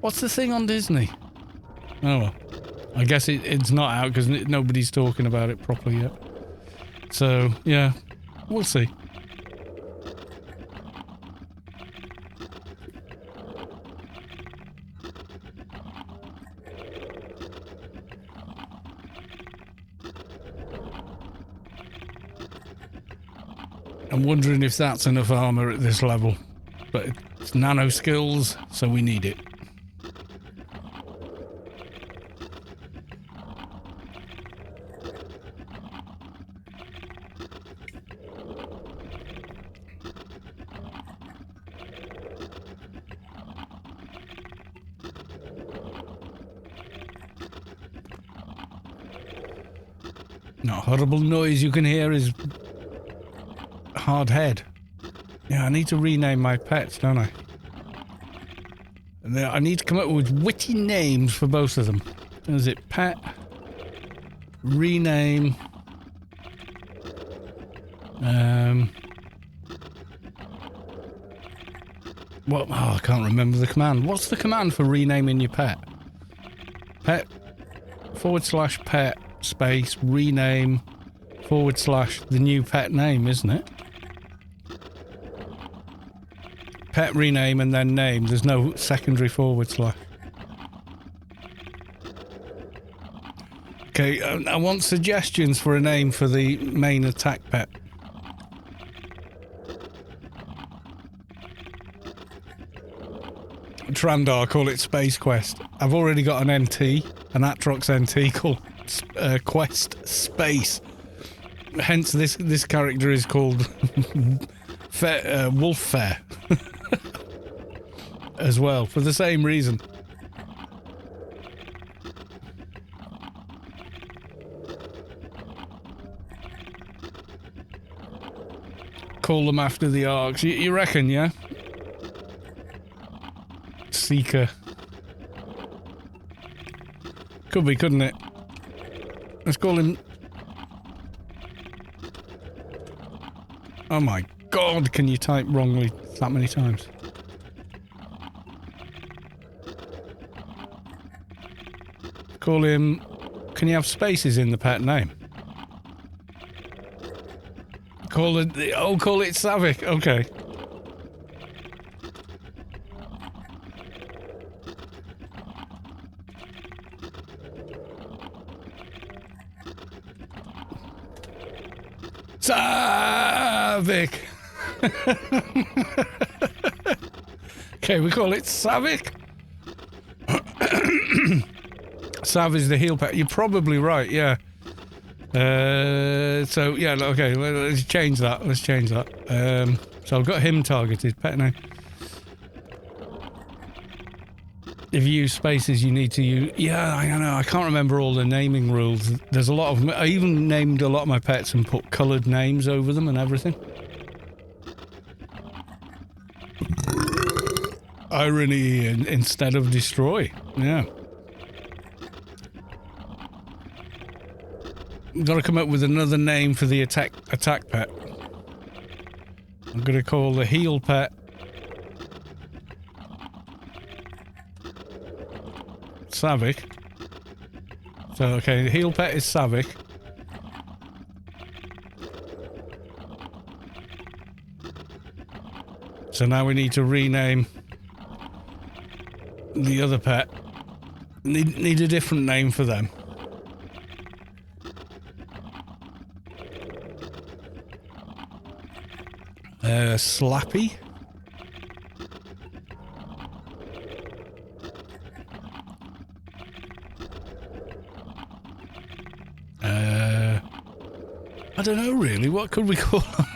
S1: What's the thing on Disney? Oh, well. I guess it's not out because nobody's talking about it properly yet. So, yeah. We'll see. I'm wondering if that's enough armor at this level. But it's nano skills, so we need it. Not horrible noise you can hear is hard head. Yeah, I need to rename my pets, don't I? And I need to come up with witty names for both of them. Is it pet? Rename. What? Oh, I can't remember the command. What's the command for renaming your pet? Pet / pet space rename / the new pet name, isn't it? Pet rename and then name. There's no secondary /. Okay, I want suggestions for a name for the main attack pet. Trandar, call it Space Quest. I've already got an NT, an Atrox NT called Quest Space. Hence, this character is called Wolf Fair. As well, for the same reason. Call them after the arcs. You reckon, yeah? Seeker. Could be, couldn't it? Let's call him... Oh my God, can you type wrongly that many times? Call him... Can you have spaces in the pet name? Call it... Oh, call it Savick. Okay. Savick! Okay, we call it Savick. Sav is the heal pet. You're probably right, yeah. So, yeah, okay, let's change that. Let's change that. So I've got him targeted, pet name. If you use spaces, you need to use... Yeah, I know. I can't remember all the naming rules. There's a lot of... I even named a lot of my pets and put coloured names over them and everything. Irony instead of destroy. Yeah. Got to come up with another name for the attack pet. I'm going to call the heal pet Savick. So, okay, the heal pet is Savick. So now we need to rename the other pet. Need a different name for them. Slappy. I don't know really. What could we call them?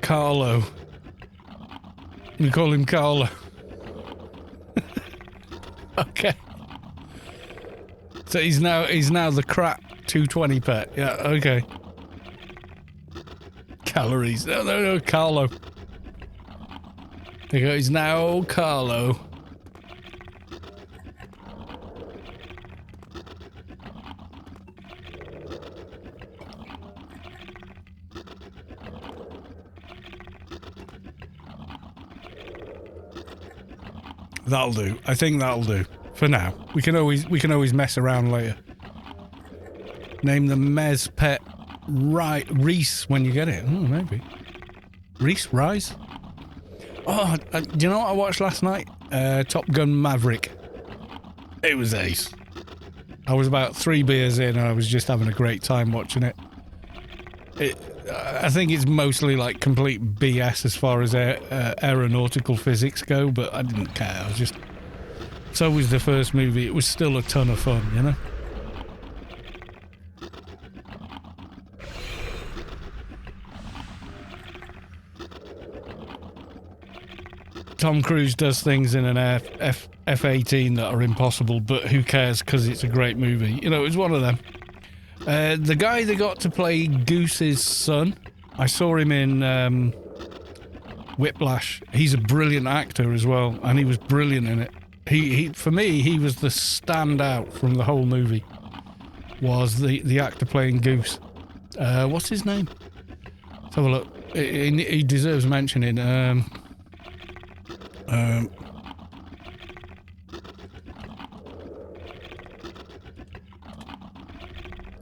S1: Carlo. We call him Carlo. Okay. So he's now the crap 220 pet. Yeah, okay. Calories. No, Carlo. There you go, he's now Carlo. That'll do. I think that'll do. For now. We can always mess around later. Name the Mez pet Reese when you get it. Oh, maybe. Reese? Rise? Oh, do you know what I watched last night? Top Gun Maverick. It was ace. I was about 3 beers in and I was just having a great time watching it. I think it's mostly like complete BS as far as aeronautical physics go, but I didn't care. I was just... So was the first movie. It was still a ton of fun, you know? Tom Cruise does things in an F-18 that are impossible, but who cares because it's a great movie. You know, it was one of them. The guy they got to play Goose's son, I saw him in Whiplash. He's a brilliant actor as well, and he was brilliant in it. He for me, he was the standout from the whole movie, was the actor playing Goose. What's his name? Let's have a look. He deserves mentioning.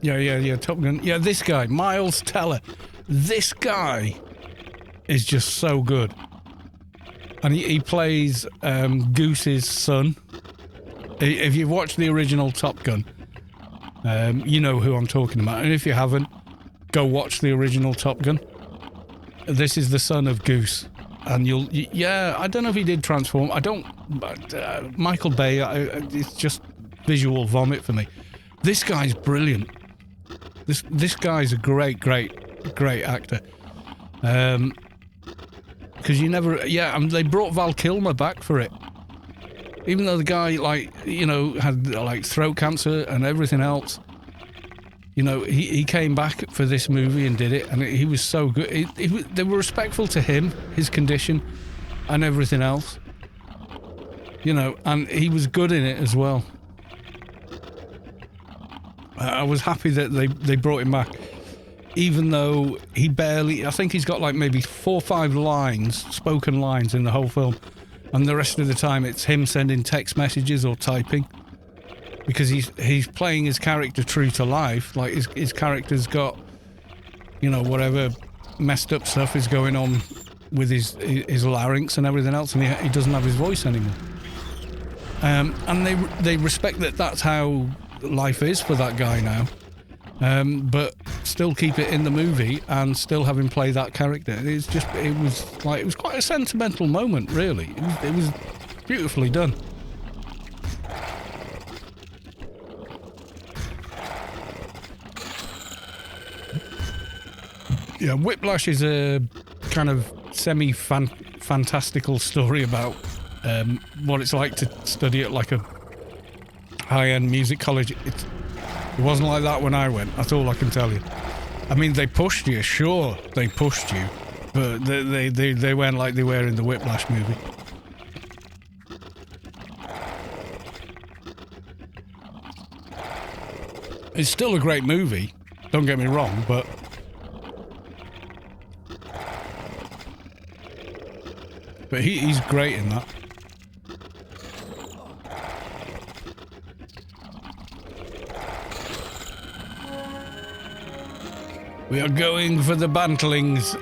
S1: Yeah, Top Gun. Yeah, this guy, Miles Teller. This guy is just so good. And he plays Goose's son. If you've watched the original Top Gun, you know who I'm talking about. And if you haven't, go watch the original Top Gun. This is the son of Goose. And I don't know if he did transform. Michael Bay, it's just visual vomit for me. This guy's brilliant. This guy's a great actor. Because they brought Val Kilmer back for it. Even though the guy, had throat cancer and everything else, he came back for this movie and did it, and he was so good. They were respectful to him, his condition, and everything else. And he was good in it as well. I was happy that they brought him back. Even though I think he's got like maybe 4 or 5 spoken lines in the whole film. And the rest of the time it's him sending text messages or typing. Because he's playing his character true to life. Like his character's got, whatever messed up stuff is going on with his larynx and everything else. And he doesn't have his voice anymore. And they respect that that's how life is for that guy now. But still keep it in the movie and still have him play that character. It was quite a sentimental moment, really. It was beautifully done. Yeah, Whiplash is a kind of semi-fantastical story about what it's like to study at like a high-end music college. It wasn't like that when I went, that's all I can tell you. I mean, they pushed you, sure, they pushed you, but they went like they were in the Whiplash movie. It's still a great movie, don't get me wrong, but he's great in that. We are going for the bantlings.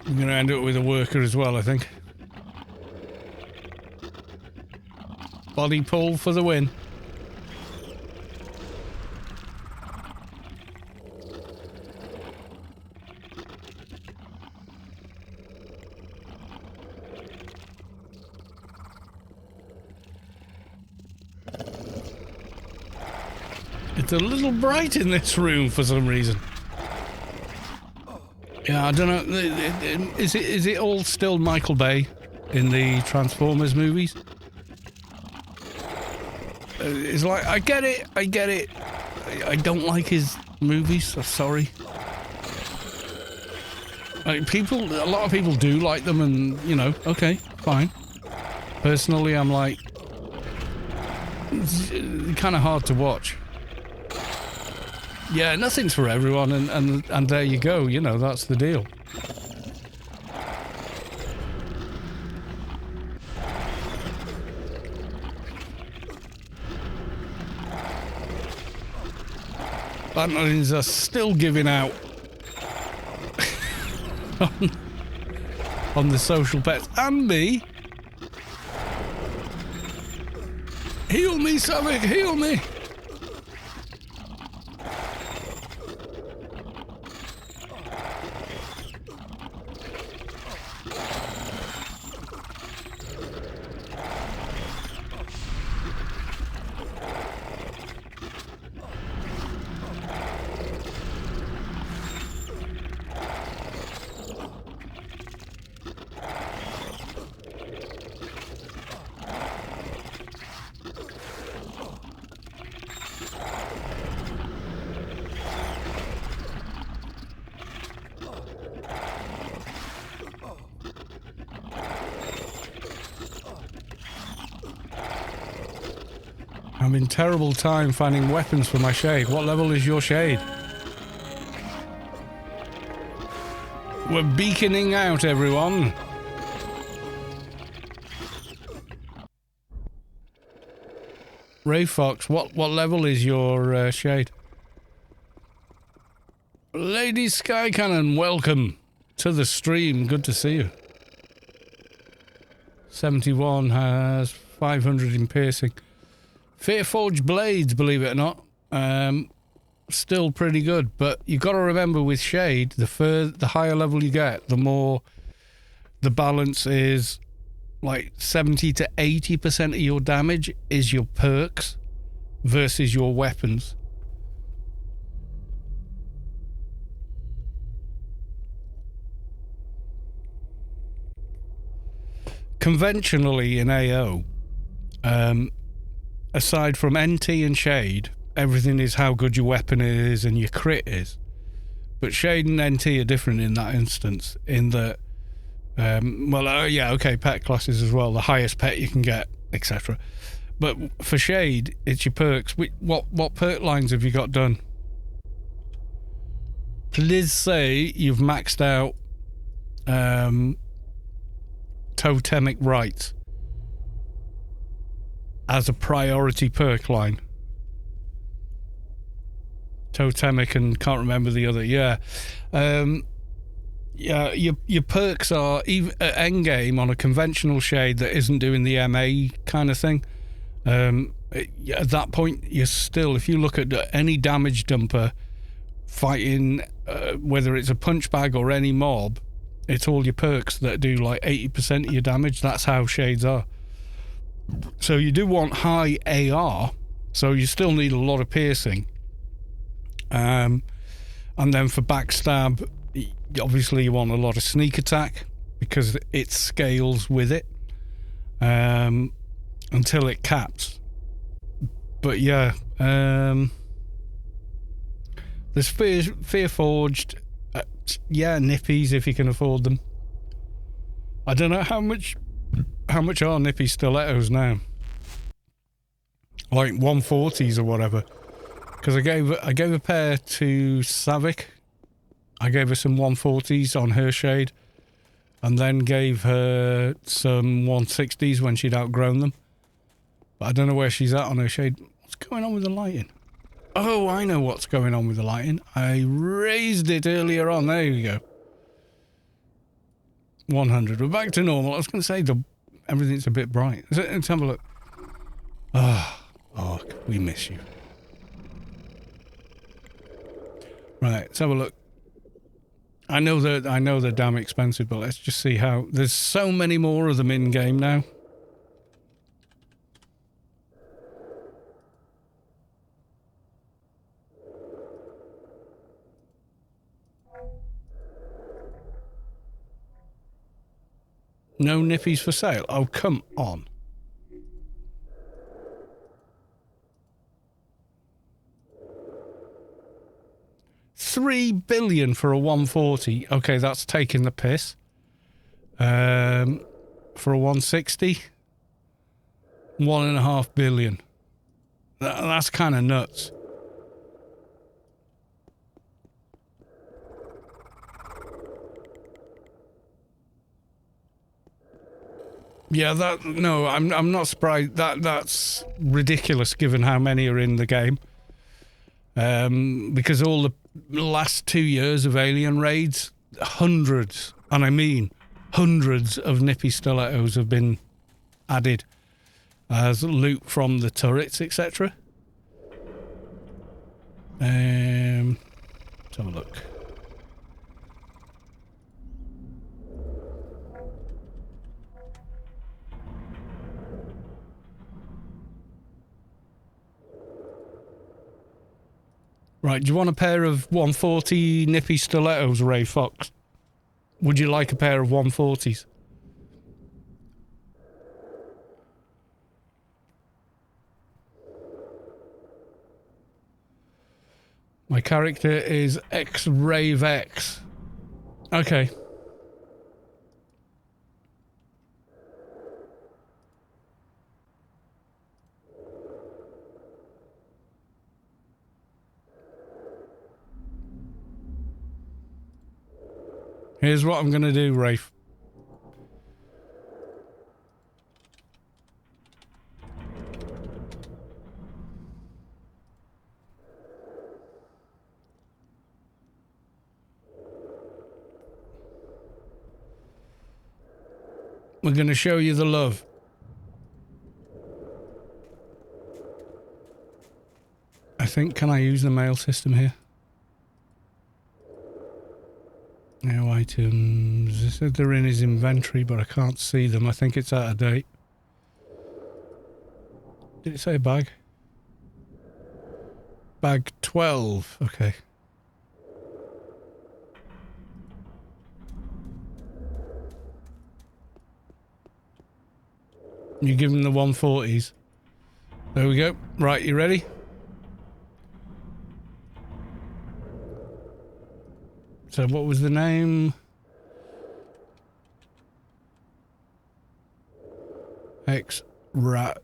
S1: I'm going to end up with a worker as well, I think. Body pull for the win. It's a little bright in this room for some reason. Yeah, I don't know. Is it all still Michael Bay in the Transformers movies? It's like, I get it. I don't like his movies, so sorry. Like, a lot of people do like them, and, you know, okay, fine. Personally, I'm like, it's kind of hard to watch. Yeah, nothing's for everyone, and there you go, you know, that's the deal. Batman's are still giving out on the social pets, and me. Heal me, Savik, heal me! I'm in terrible time finding weapons for my shade. What level is your shade? We're beaconing out, everyone. Ray Fox, what level is your shade? Lady Sky Cannon, welcome to the stream. Good to see you. 71 has 500 in piercing. Fearforged Blades, believe it or not, still pretty good, but you got to remember with Shade, the higher level you get, the more the balance is like 70 to 80% of your damage is your perks versus your weapons. Conventionally in AO, aside from NT and Shade, everything is how good your weapon is and your crit is. But Shade and NT are different in that instance, in that, yeah, okay, pet classes as well, the highest pet you can get, etc. But for Shade, it's your perks. What perk lines have you got done? Please say you've maxed out Totemic Rights as a priority perk line. Totemic and can't remember the other. Yeah. Yeah, your perks are, even at endgame on a conventional Shade that isn't doing the MA kind of thing, at that point, you're still, if you look at any damage dumper fighting, whether it's a punch bag or any mob, it's all your perks that do like 80% of your damage. That's how Shades are. So you do want high AR, so you still need a lot of piercing. And then for backstab, obviously you want a lot of sneak attack because it scales with it until it caps. But yeah, there's Fearforged, yeah, nippies if you can afford them. I don't know how much are nippy stilettos now, like 140s or whatever, because I gave a pair to Savik. I gave her some 140s on her Shade, and then gave her some 160s when she'd outgrown them. But I don't know where she's at on her Shade. What's going on with the lighting? Oh, I know what's going on with the lighting. I raised it earlier on. There you go. 100. We're back to normal. I was going to say everything's a bit bright. Let's have a look. Oh, we miss you. Right, let's have a look. I know they're damn expensive, but let's just see how. There's so many more of them in game now. No nippies for sale. Oh, come on. $3 billion for a 140. Okay, that's taking the piss. For a 160, $1.5 billion. That's kind of nuts. Yeah, I'm not surprised. That's ridiculous given how many are in the game. Because all the last 2 years of alien raids, hundreds, and I mean hundreds of nippy stilettos have been added as loot from the turrets, etc. Let's have a look. Right, do you want a pair of 140 nippy stilettos, Ray Fox? Would you like a pair of 140s? My character is X-Rave X. Okay. Here's what I'm going to do, Rafe. We're going to show you the love. I think, can I use the mail system here? No items. It said they're in his inventory, but I can't see them. I think it's out of date. Did it say bag? Bag 12. Okay. You give him the 140s. There we go. Right, you ready? So what was the name? X-Rav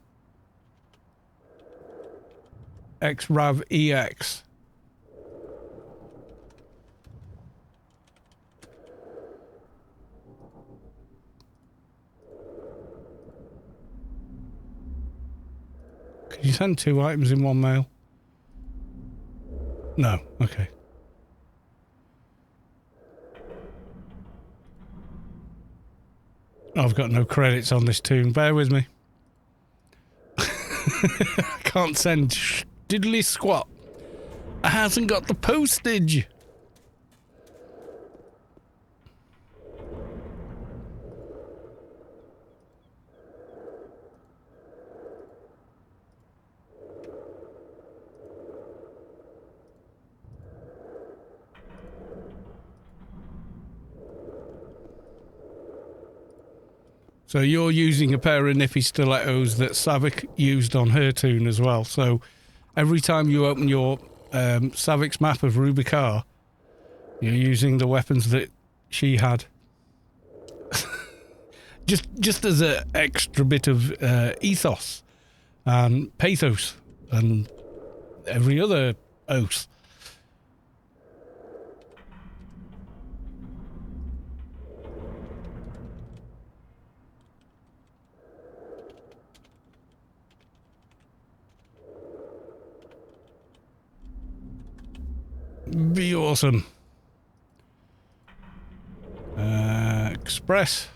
S1: EX. Could you send 2 items in one mail? No. Okay. I've got no credits on this tune. Bear with me. I can't send diddly squat. I hasn't got the postage. So you're using a pair of nippy stilettos that Savick used on her tune as well. So every time you open your Savick's map of Rubikar, you're using the weapons that she had. just as an extra bit of ethos and pathos and every other oath. Be awesome. Express.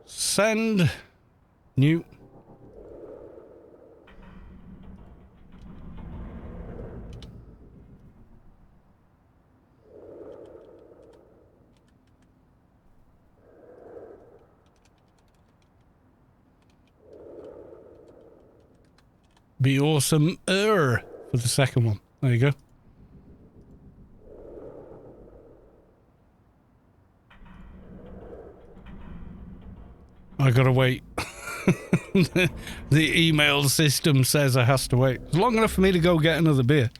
S1: Send. New. Be awesome for the second one. There you go. I gotta wait. The email system says I has to wait. It's long enough for me to go get another beer.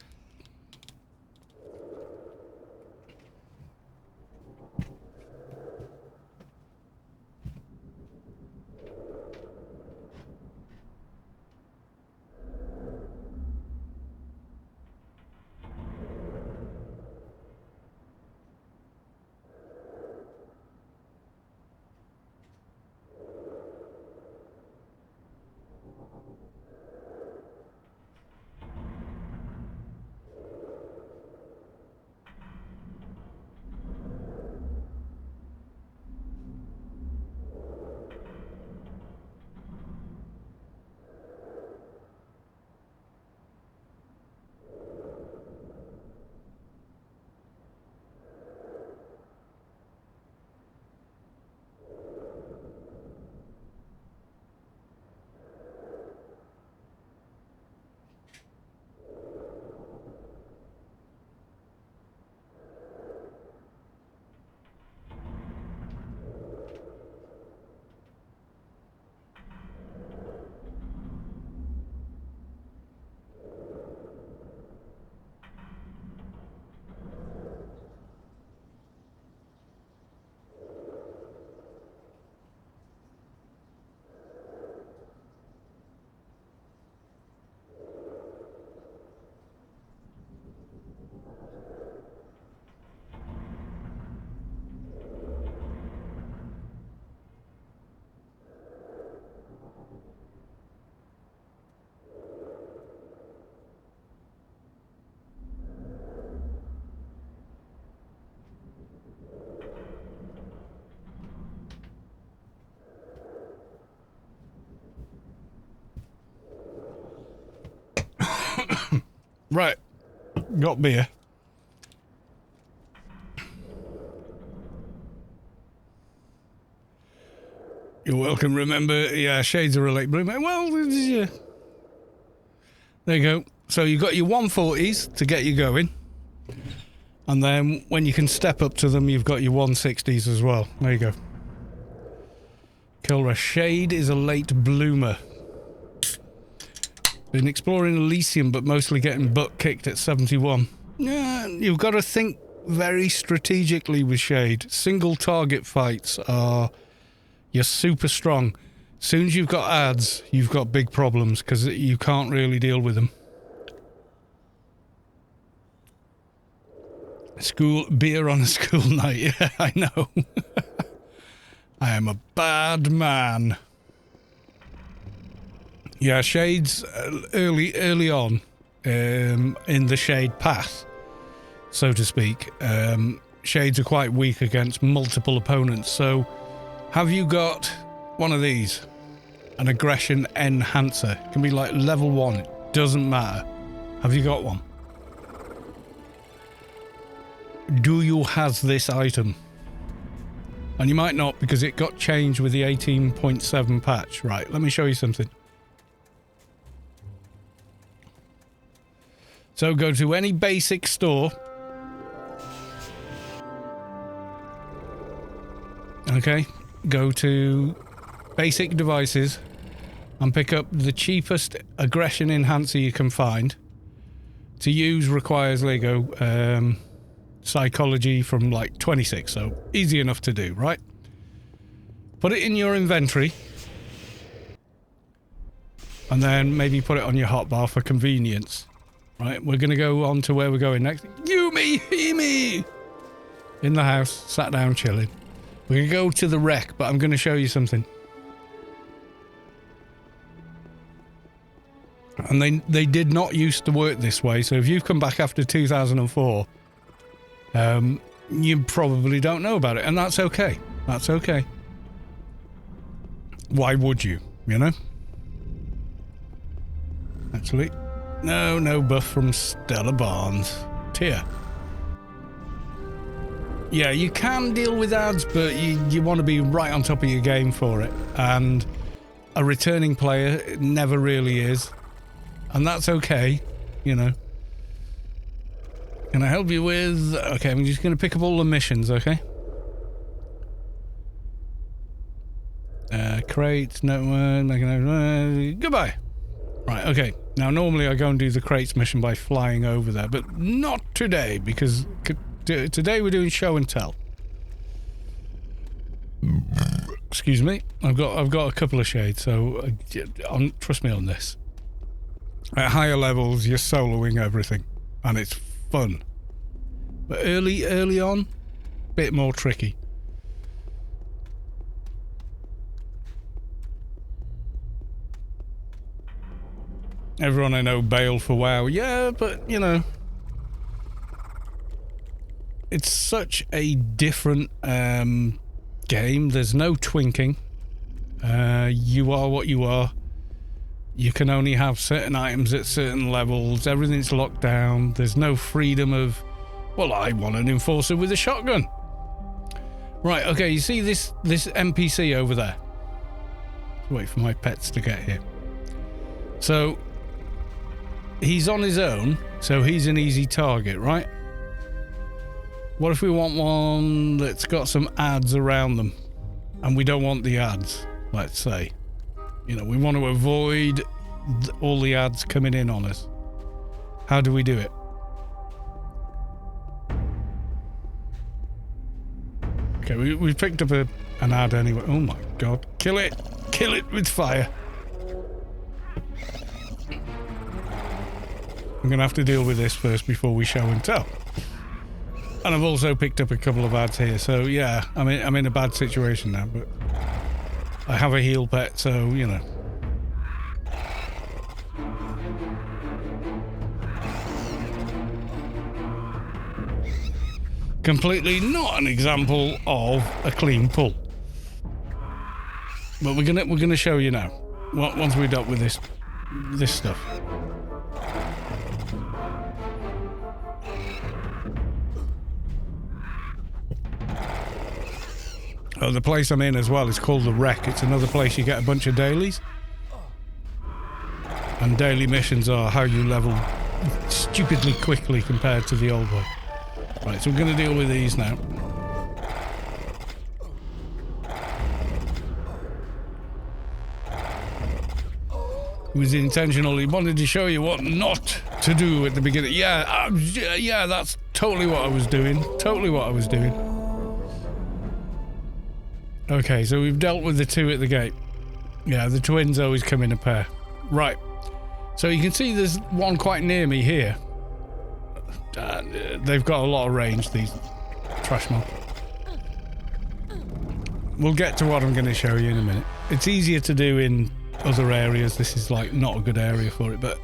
S1: Right. Got beer. You're welcome. Remember, yeah, shades are a late bloomer. Well, yeah. There you go. So you got your 140s to get you going. And then when you can step up to them, you've got your 160s as well. There you go. Kilra, shade is a late bloomer. Been exploring Elysium, but mostly getting butt kicked at 71. Yeah, you've got to think very strategically with Shade. Single target fights are... You're super strong. As soon as you've got ads, you've got big problems, because you can't really deal with them. Beer on a school night. Yeah, I know. I am a bad man. Yeah, Shade's early on in the Shade path, so to speak. Shades are quite weak against multiple opponents. So, have you got one of these? An aggression enhancer. It can be like level 1. It doesn't matter. Have you got one? Do you have this item? And you might not, because it got changed with the 18.7 patch. Right, let me show you something. So go to any basic store. Okay, go to basic devices and pick up the cheapest aggression enhancer you can find. To use requires Lego psychology from like 26, so easy enough to do, right? Put it in your inventory. And then maybe put it on your hotbar for convenience. Right, we're going to go on to where we're going next. Yumi! In the house, sat down, chilling. We're going to go to the Reck, but I'm going to show you something. And they did not used to work this way, so if you've come back after 2004, you probably don't know about it, and that's okay. That's okay. Why would you, you know? Actually... No buff from Stella Barnes. Tier. Yeah, you can deal with ads, but you want to be right on top of your game for it. And a returning player never really is. And that's okay, you know. Can I help you with... Okay, I'm just going to pick up all the missions, okay? Crates, no one, goodbye. Right, okay. Now, normally I go and do the crates mission by flying over there, but not today, because today we're doing show and tell. Excuse me. I've got a couple of shades, so trust me on this. At higher levels, you're soloing everything, and it's fun. But early on, bit more tricky. Everyone I know bailed for WoW. Yeah, but, you know, it's such a different game. There's no twinking. You are what you are. You can only have certain items at certain levels. Everything's locked down. There's no freedom of, well, I want an enforcer with a shotgun. Right, okay, you see this NPC over there? Wait for my pets to get here. So, he's on his own, so he's an easy target, right? What if we want one that's got some ads around them, and we don't want the ads, let's say. You know, we want to avoid all the ads coming in on us. How do we do it? Okay, we picked up an ad anyway. Oh my god. Kill it! Kill it with fire! I'm going to have to deal with this first before we show and tell. And I've also picked up a couple of ads here, so yeah, I'm in a bad situation now, but I have a heal pet, so, you know. Completely not an example of a clean pull. But we're gonna show you now. Once we're done with this stuff. Oh, the place I'm in as well is called the Reck. It's another place you get a bunch of dailies. And daily missions are how you level stupidly quickly compared to the old way. Right, so we're going to deal with these now. It was intentional. He wanted to show you what not to do at the beginning. Yeah, that's totally what I was doing. Totally what I was doing. Okay, so we've dealt with the two at the gate. Yeah, the twins always come in a pair. Right. So you can see there's one quite near me here. They've got a lot of range, these trash mobs. We'll get to what I'm going to show you in a minute. It's easier to do in other areas. This is like not a good area for it, but...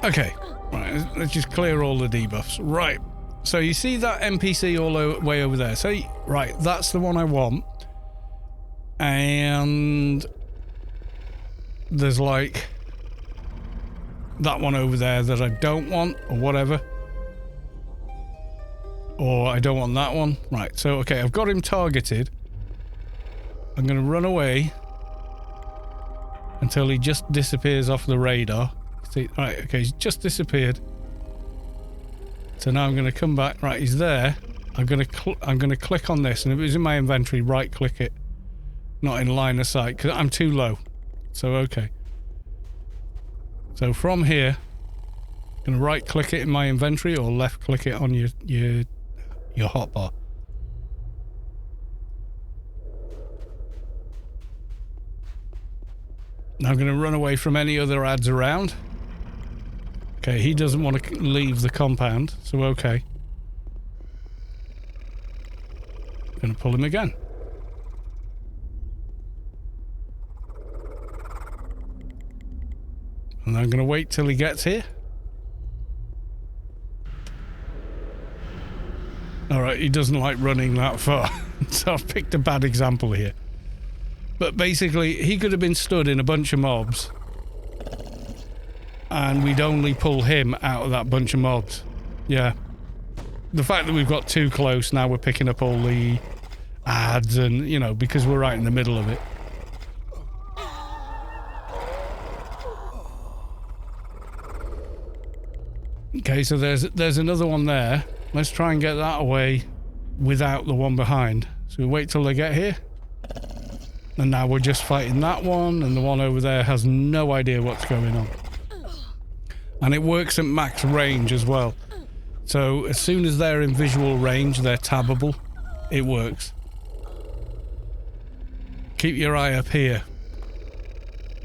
S1: Okay, right, let's just clear all the debuffs. Right, so you see that NPC all the way over there. So, right, that's the one I want. And... there's like... that one over there that I don't want, or whatever. Or I don't want that one. Right, so, okay, I've got him targeted. I'm going to run away until he just disappears off the radar. See, right, okay, he's just disappeared. So now I'm going to come back. Right, he's there. I'm going to click on this, and if it was in my inventory, right-click it. Not in line of sight, because I'm too low. So, okay. So from here, I'm going to right-click it in my inventory, or left-click it on your hotbar. Now I'm going to run away from any other ads around. Okay, he doesn't want to leave the compound, so okay. Going to pull him again. And I'm going to wait till he gets here. Alright, he doesn't like running that far. So I've picked a bad example here. But basically, he could have been stood in a bunch of mobs. And we'd only pull him out of that bunch of mobs. Yeah. The fact that we've got too close, now we're picking up all the ads and, you know, because we're right in the middle of it. Okay, so there's another one there. Let's try and get that away without the one behind. So we wait till they get here. And now we're just fighting that one, and the one over there has no idea what's going on. And it works at max range as well. So as soon as they're in visual range, they're tabbable. It works. Keep your eye up here.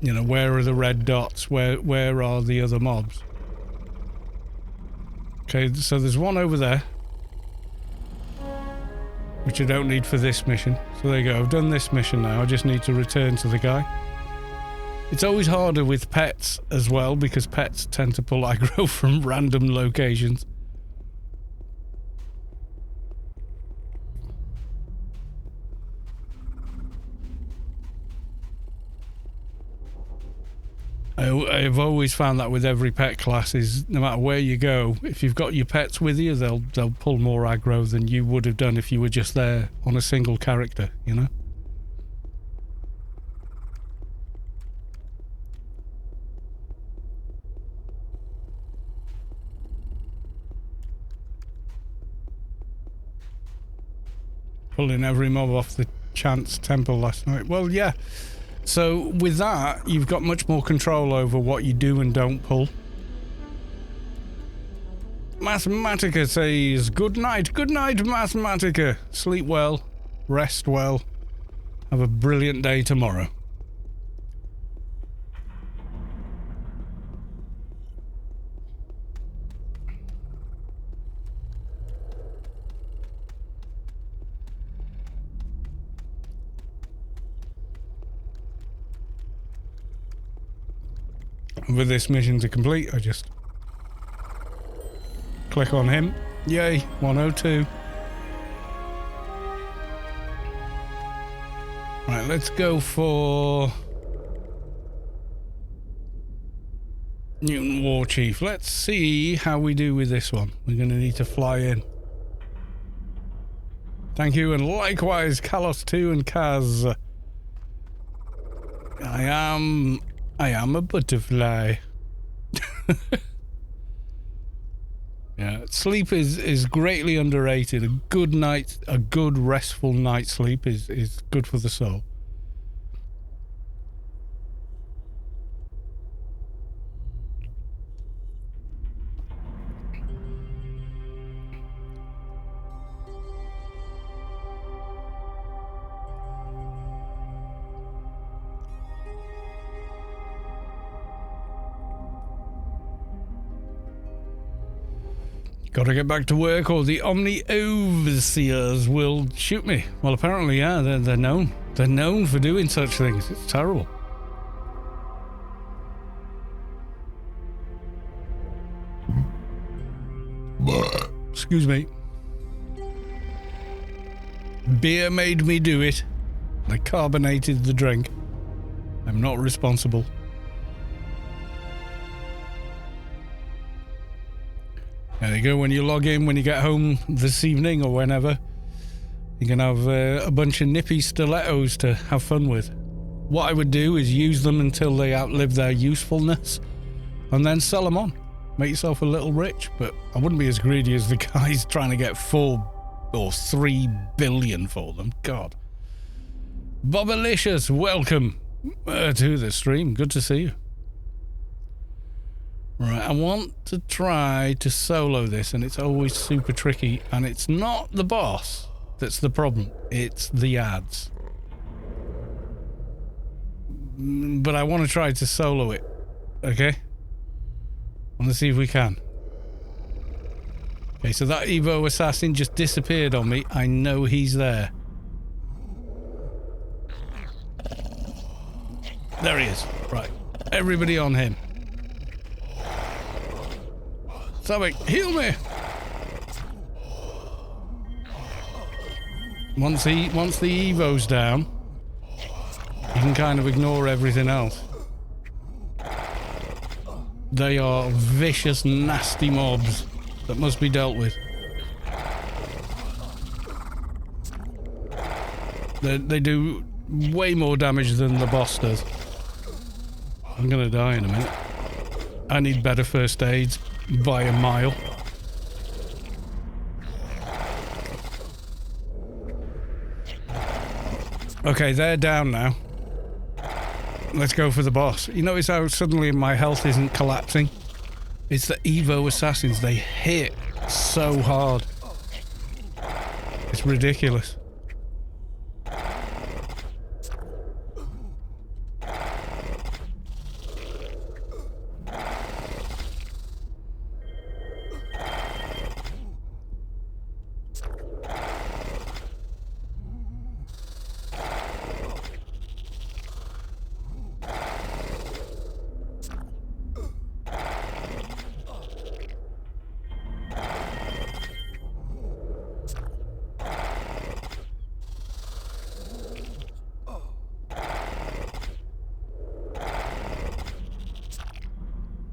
S1: You know, where are the red dots? Where are the other mobs? Okay, so there's one over there, which I don't need for this mission. So there you go, I've done this mission now. I just need to return to the guy. It's always harder with pets as well, because pets tend to pull aggro from random locations. I've always found that with every pet class is no matter where you go, if you've got your pets with you, they'll pull more aggro than you would have done if you were just there on a single character, you know? Pulling every mob off the Chance Temple last night. Well, yeah. So with that, you've got much more control over what you do and don't pull. Mathematica says, good night, Mathematica. Sleep well, rest well, have a brilliant day tomorrow. With this mission to complete, I just click on him. Yay, 102. Right, let's go for Mutant War Chief. Let's see how we do with this one. We're going to need to fly in. Thank you, and likewise, Kalos2 and Kaz. I am a butterfly. Yeah, sleep is greatly underrated. A good restful night's sleep is good for the soul. Gotta get back to work or the Omni Overseers will shoot me. Well, apparently, yeah, they're known. They're known for doing such things. It's terrible. Excuse me. Beer made me do it. I carbonated the drink. I'm not responsible. There you go, when you log in, when you get home this evening or whenever, you can have a bunch of nippy stilettos to have fun with. What I would do is use them until they outlive their usefulness and then sell them on. Make yourself a little rich, but I wouldn't be as greedy as the guys trying to get 4 or 3 billion for them. God. Bobalicious, welcome to the stream. Good to see you. Right, I want to try to solo this, and it's always super tricky, and it's not the boss that's the problem, it's the ads. But I want to try to solo it, okay? I want to see if we can. Okay, so that Evo assassin just disappeared on me. I know he's there. There he is. Right, everybody on him. Something, heal me! Once the Evo's down, you can kind of ignore everything else. They are vicious, nasty mobs that must be dealt with. They do way more damage than the boss does. I'm gonna die in a minute. I need better first aids. By a mile. Okay, they're down now. Let's go for the boss. You notice how suddenly my health isn't collapsing? It's the Evo assassins. They hit so hard. It's ridiculous.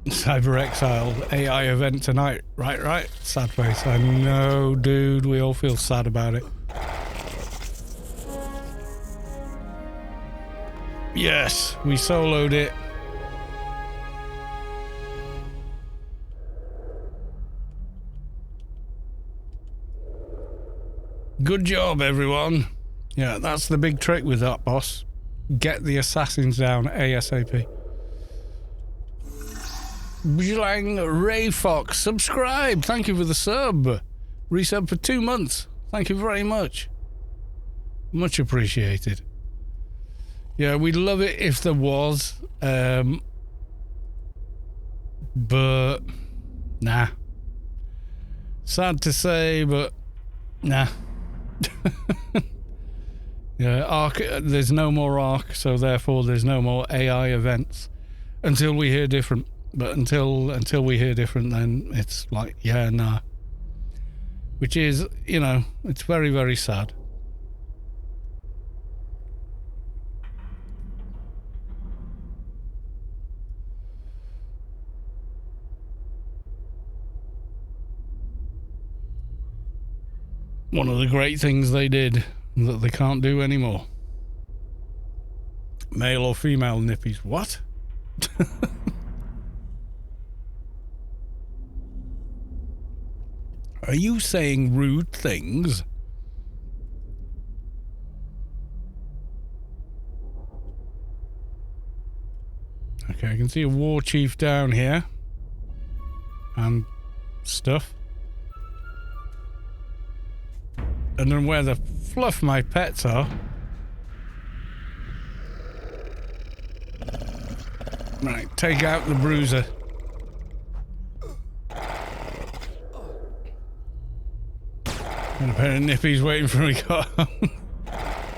S1: Cyber Exile AI event tonight. Right. Sad face. I know, dude. We all feel sad about it. Yes, we soloed it. Good job, everyone. Yeah, that's the big trick with that boss. Get the assassins down ASAP. Bjlang Ray Fox, subscribe. Thank you for the sub. Resub for 2 months. Thank you very much. Much appreciated. Yeah, we'd love it if there was. But nah. Sad to say, but nah. Yeah, Arc. There's no more Arc, so therefore there's no more AI events until we hear different. But until we hear different, then it's like, yeah, nah. Which is, you know, it's very, very sad. One of the great things they did that they can't do anymore. Male or female nippies. What? Are you saying rude things? Okay, I can see a war chief down here. And stuff. And then where the fluff my pets are. Right, take out the bruiser. And a pair of nippies waiting for me.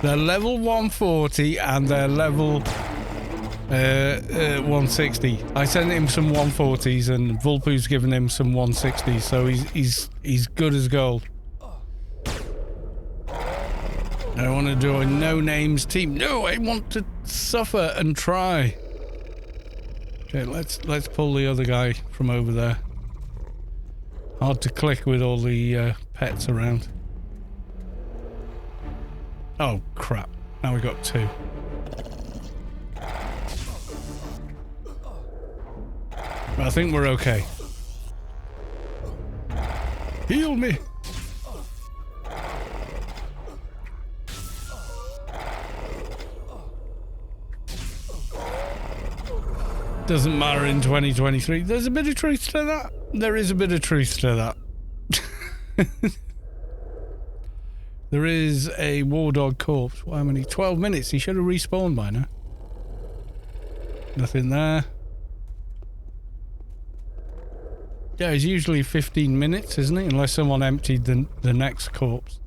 S1: They're level 140 and they're level 160. I sent him some 140s and Vulpu's given him some 160s, so he's good as gold. I want to do a no names team. No, I want to suffer and try. Okay, let's pull the other guy from over there. Hard to click with all the pets around. Oh crap! Now we got 2. But I think we're okay. Heal me! Doesn't matter in 2023. There's a bit of truth to that. There is a bit of truth to that. There is a war dog corpse. How many? 12 minutes. He should have respawned by now. Nothing there. Yeah, it's usually 15 minutes, isn't it? Unless someone emptied the next corpse.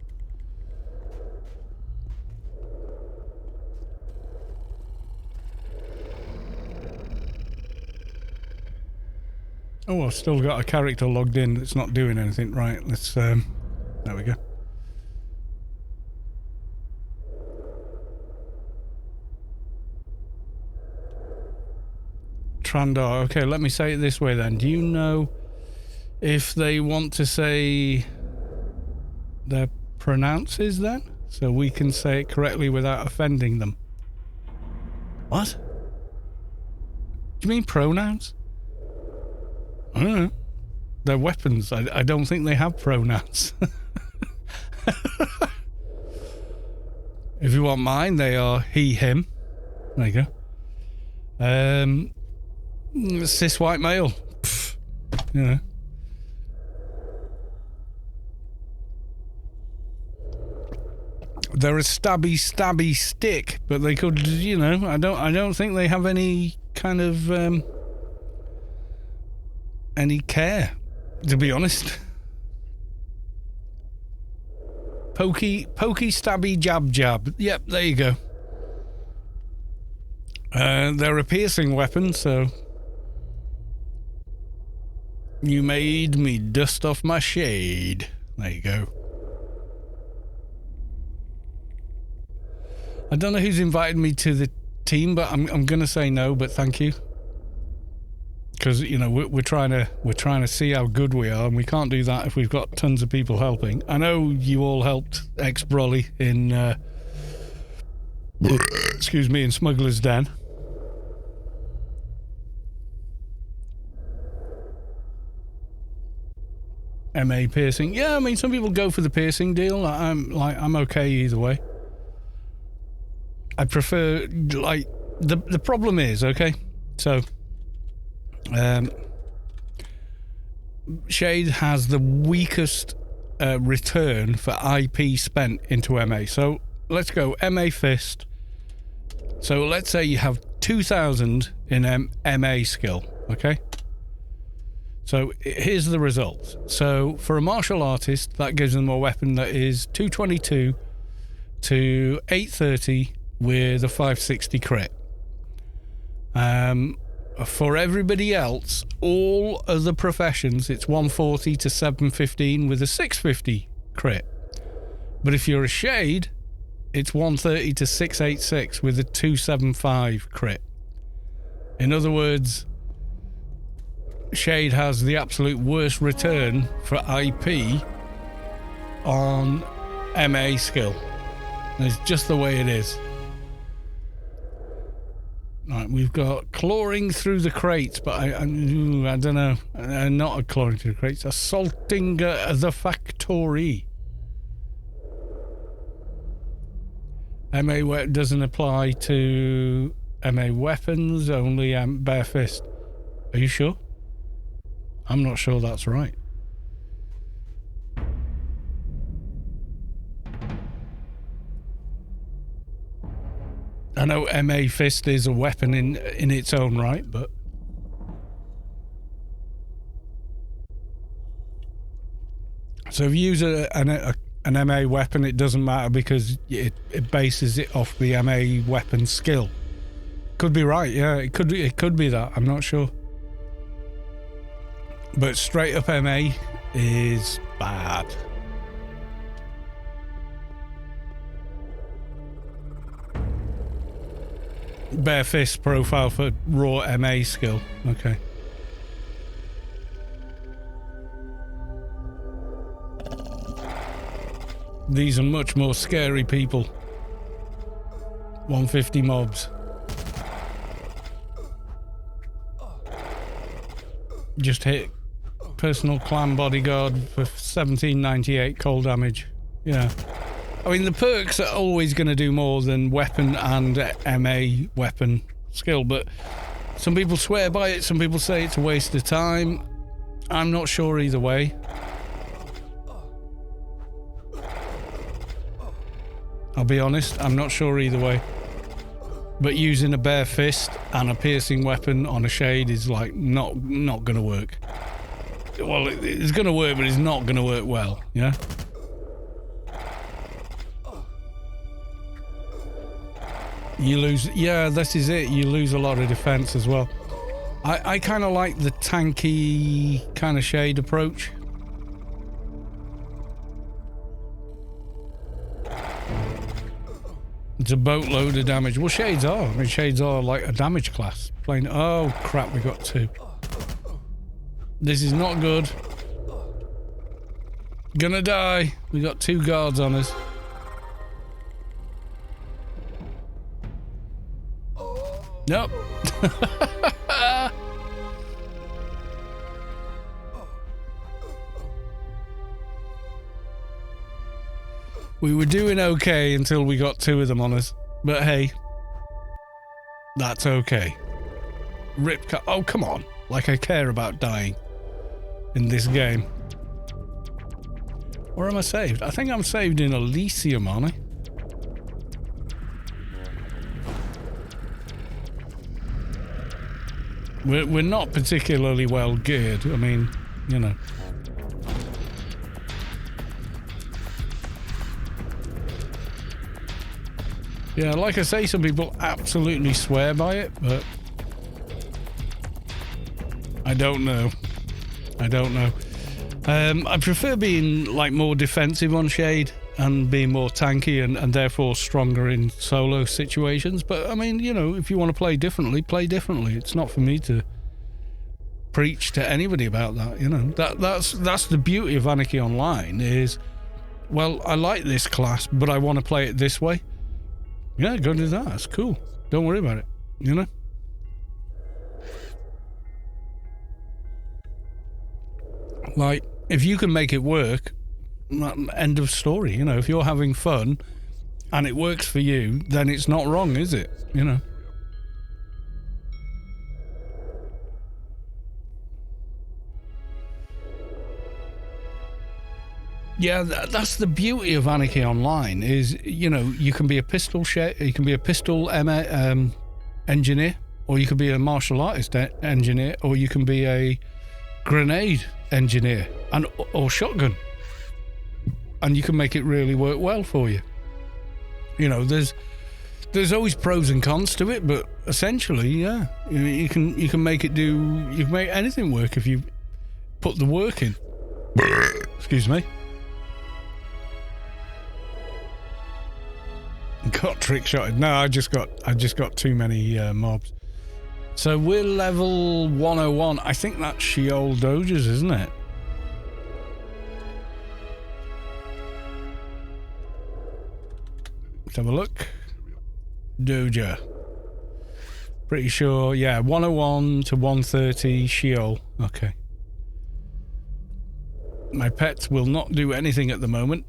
S1: Oh, I've still got a character logged in that's not doing anything. Right, let's, there we go. Trandar. Okay, let me say it this way then. Do you know if they want to say their pronounces then? So we can say it correctly without offending them. What? Do you mean pronouns? I don't know. They're weapons. I don't think they have pronouns. If you want mine, they are he, him. There you go. Cis white male. Pfft, you know. They're a stabby stick, but they could, you know, I don't think they have any kind of any care, to be honest. Pokey, stabby, jab. Yep, there you go. They're a piercing weapon, so you made me dust off my shade. There you go. I don't know who's invited me to the team, but I'm gonna say no, but thank you. Because, you know, we're trying to see how good we are, and we can't do that if we've got tons of people helping. I know you all helped ex-Brolly in excuse me, in Smugglers' Den. MA piercing. Yeah, I mean, some people go for the piercing deal. I'm okay either way. I prefer, like, the problem is, okay, so Shade has the weakest return for IP spent into MA. So let's go MA fist. So let's say you have 2,000 in MA skill, okay? So here's the results. So for a martial artist, that gives them a weapon that is 222 to 830 with a 560 crit. For everybody else, all other professions, it's 140 to 715 with a 650 crit. But if you're a Shade, it's 130 to 686 with a 275 crit. In other words, Shade has the absolute worst return for IP on MA skill. It's just the way it is. Right, we've got clawing through the crates, but I don't know. Not a clawing through the crates, assaulting the factory. MA doesn't apply to MA weapons, only bare fist. Are you sure? I'm not sure that's right. I know MA fist is a weapon in its own right, but so if you use an MA weapon, it doesn't matter because it bases it off the MA weapon skill. Could be right, yeah. It could be that. I'm not sure. But straight up MA is bad. Bare fist profile for raw MA skill. Okay. These are much more scary people. 150 mobs. Just hit personal clan bodyguard for 1798 cold damage. Yeah. I mean, the perks are always going to do more than weapon and MA weapon skill, but some people swear by it, some people say it's a waste of time. I'm not sure either way. I'll be honest, I'm not sure either way. But using a bare fist and a piercing weapon on a Shade is like not going to work. Well, it's going to work, but it's not going to work well, yeah? You lose, yeah, this is it. You lose a lot of defense as well. I kind of like the tanky kind of Shade approach. It's a boatload of damage. Well, Shades are. I mean, Shades are like a damage class. Playing. Oh crap, we got two. This is not good. Gonna die. We got two guards on us. Nope. We were doing okay until we got 2 of them on us. But hey, that's okay. Oh, come on. Like I care about dying in this game. Where am I saved? I think I'm saved in Elysium, aren't I? We're not particularly well geared. I mean, you know. Yeah, like I say, some people absolutely swear by it, but I don't know. I don't know. I prefer being like more defensive on Shade and being more tanky and therefore stronger in solo situations. But I mean, you know, if you want to play differently, play differently. It's not for me to preach to anybody about that, you know. That's the beauty of Anarchy Online is, well, I like this class, but I want to play it this way. Yeah, go do that. It's cool. Don't worry about it, you know? Like, if you can make it work, end of story, you know? If you're having fun and it works for you, then it's not wrong, is it? You know? Yeah, that's the beauty of Anarchy Online is, you know, you can be a pistol engineer, or you can be a martial artist engineer, or you can be a grenade engineer or shotgun, and you can make it really work well for you. You know, there's always pros and cons to it, but essentially, yeah, you can make anything work if you put the work in. Excuse me. Got trick shotted. No, I just got too many mobs. So we're level 101. I think that's Scheol Doja's, isn't it? Let's have a look. Doja. Pretty sure, yeah, 101 to 130 Scheol. Okay. My pets will not do anything at the moment.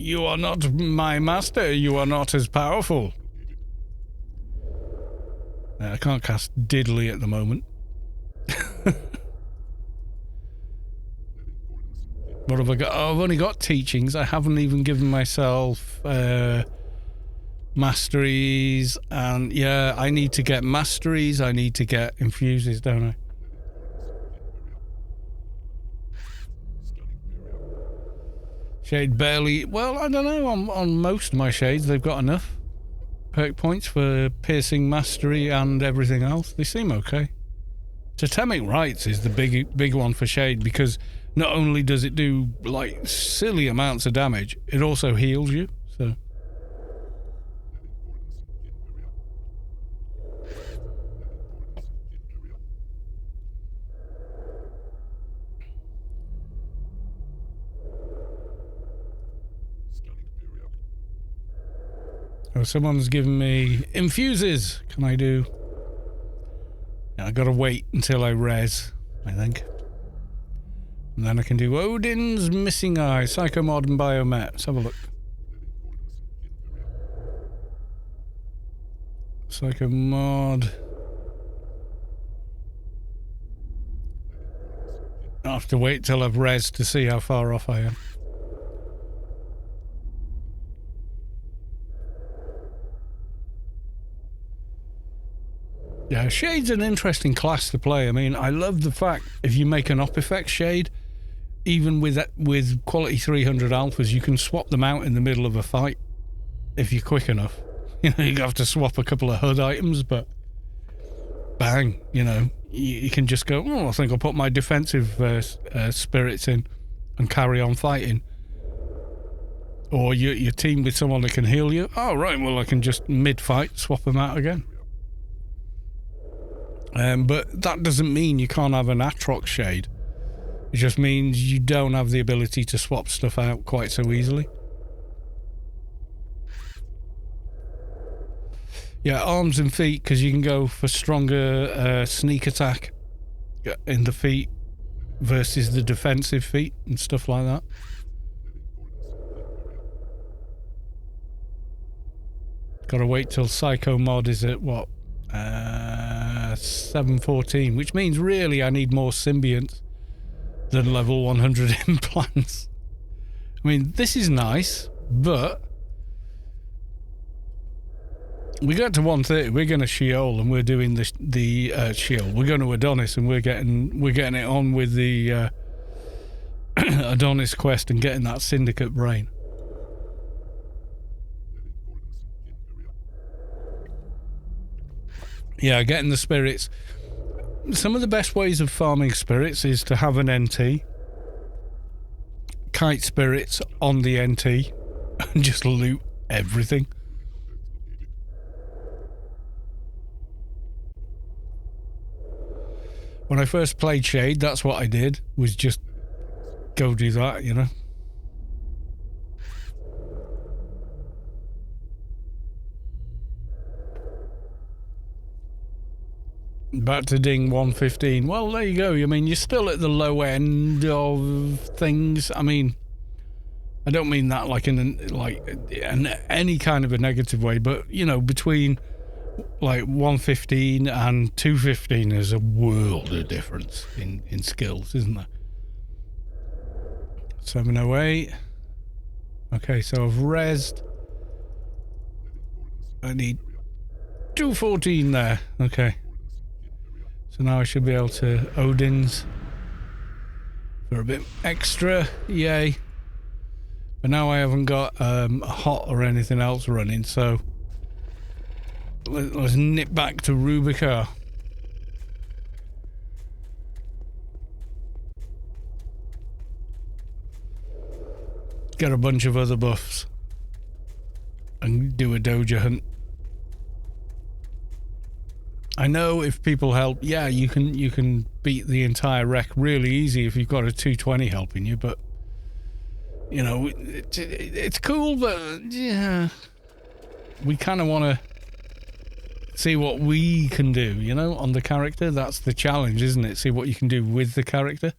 S1: You are not my master. You are not as powerful. I can't cast Diddley at the moment. What have I got? Oh, I've only got teachings. I haven't even given myself masteries. And yeah, I need to get masteries. I need to get infuses, don't I? Shade barely. Well, I don't know. On most of my shades, they've got enough perk points for piercing mastery and everything else. They seem okay. Totemic Rites is the big one for Shade, because not only does it do like silly amounts of damage, it also heals you. So. Oh, someone's given me infuses. Can I do? Yeah, I gotta wait until I res, I think. And then I can do Odin's Missing Eye, Psychomod and Biomet. Let's have a look. Psychomod. I'll have to wait till I've res to see how far off I am. Yeah, Shade's an interesting class to play. I mean, I love the fact if you make an op effect Shade, even with quality 300 alphas, you can swap them out in the middle of a fight if you're quick enough. You know, you have to swap a couple of HUD items, but bang, you know, you can just go, oh, I think I'll put my defensive spirits in and carry on fighting. Or you team with someone that can heal you. Oh, right, well, I can just mid-fight swap them out again. But that doesn't mean you can't have an Atrox Shade. It just means you don't have the ability to swap stuff out quite so easily. Yeah, arms and feet, because you can go for stronger sneak attack in the feet versus the defensive feet and stuff like that. Got to wait till Psycho Mod is at what? 714, which means really I need more symbionts than level 100 implants. I mean, this is nice, but we get to 130, we're going to Scheol, and we're doing the Scheol. We're going to Adonis, and we're getting it on with the Adonis quest and getting that syndicate brain. Yeah, getting the spirits. Some of the best ways of farming spirits is to have an NT, kite spirits on the NT, and just loot everything. When I first played Shade, that's what I did, was just go do that, you know. Back to ding 115. Well, there you go. I mean, you're still at the low end of things. I mean, I don't mean that like in any kind of a negative way, but you know, between like 115 and 215 is a world of difference in skills, isn't there? 708. Okay, so I've rezzed. I need 214 there. Okay. So now I should be able to Odin's for a bit extra. Yay. But now I haven't got a hot or anything else running, so let's nip back to Rubica. Get a bunch of other buffs and do a Doja hunt. I know if people help, yeah, you can beat the entire Reck really easy if you've got a 220 helping you, but you know, it's cool, but yeah, we kind of want to see what we can do, you know, on the character. That's the challenge, isn't it? See what you can do with the character.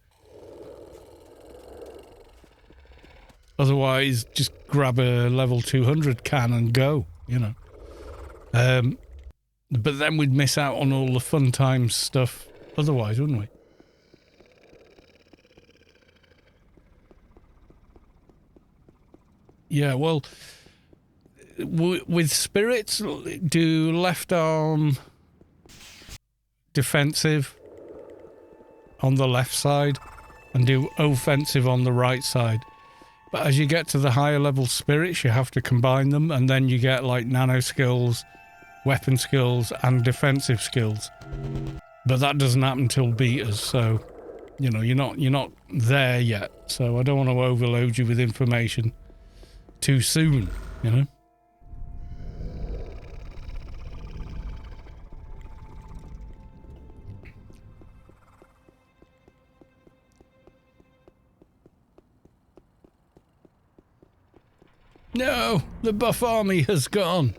S1: Otherwise, just grab a level 200 can and go, you know. But then we'd miss out on all the fun time stuff otherwise, wouldn't we? Yeah, well, with spirits, do left arm defensive on the left side and do offensive on the right side. But as you get to the higher level spirits, you have to combine them, and then you get like nano skills, weapon skills, and defensive skills. But that doesn't happen till beaters, so you know you're not there yet. So I don't want to overload you with information too soon, you know. No, the buff army has gone.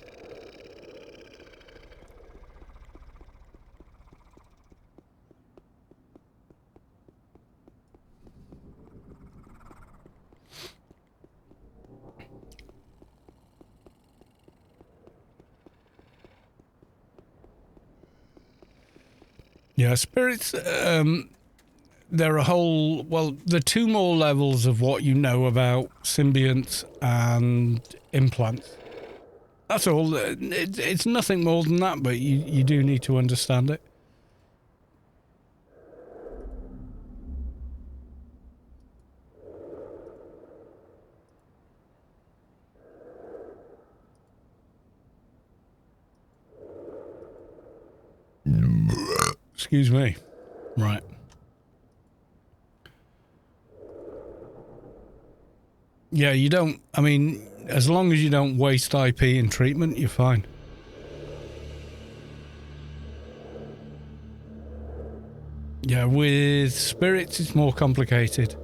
S1: Yeah, spirits, there are a whole, well, the two more levels of what you know about symbionts and implants. That's all. It's nothing more than that, but you do need to understand it. Excuse me. Right. Yeah, you don't, I mean, as long as you don't waste IP in treatment, you're fine. Yeah, with spirits, it's more complicated.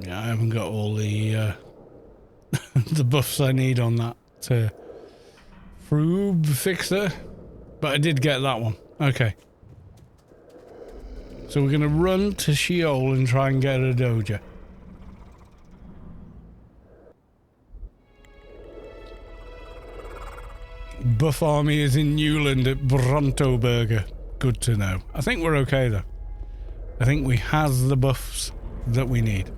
S1: Yeah, I haven't got all the the buffs I need on that Froob Fixer, but I did get that one. Okay. So we're going to run to Scheol and try and get a Doja. Buff army is in Newland at Brontoberger. Good to know. I think we're okay though. I think we has the buffs that we need.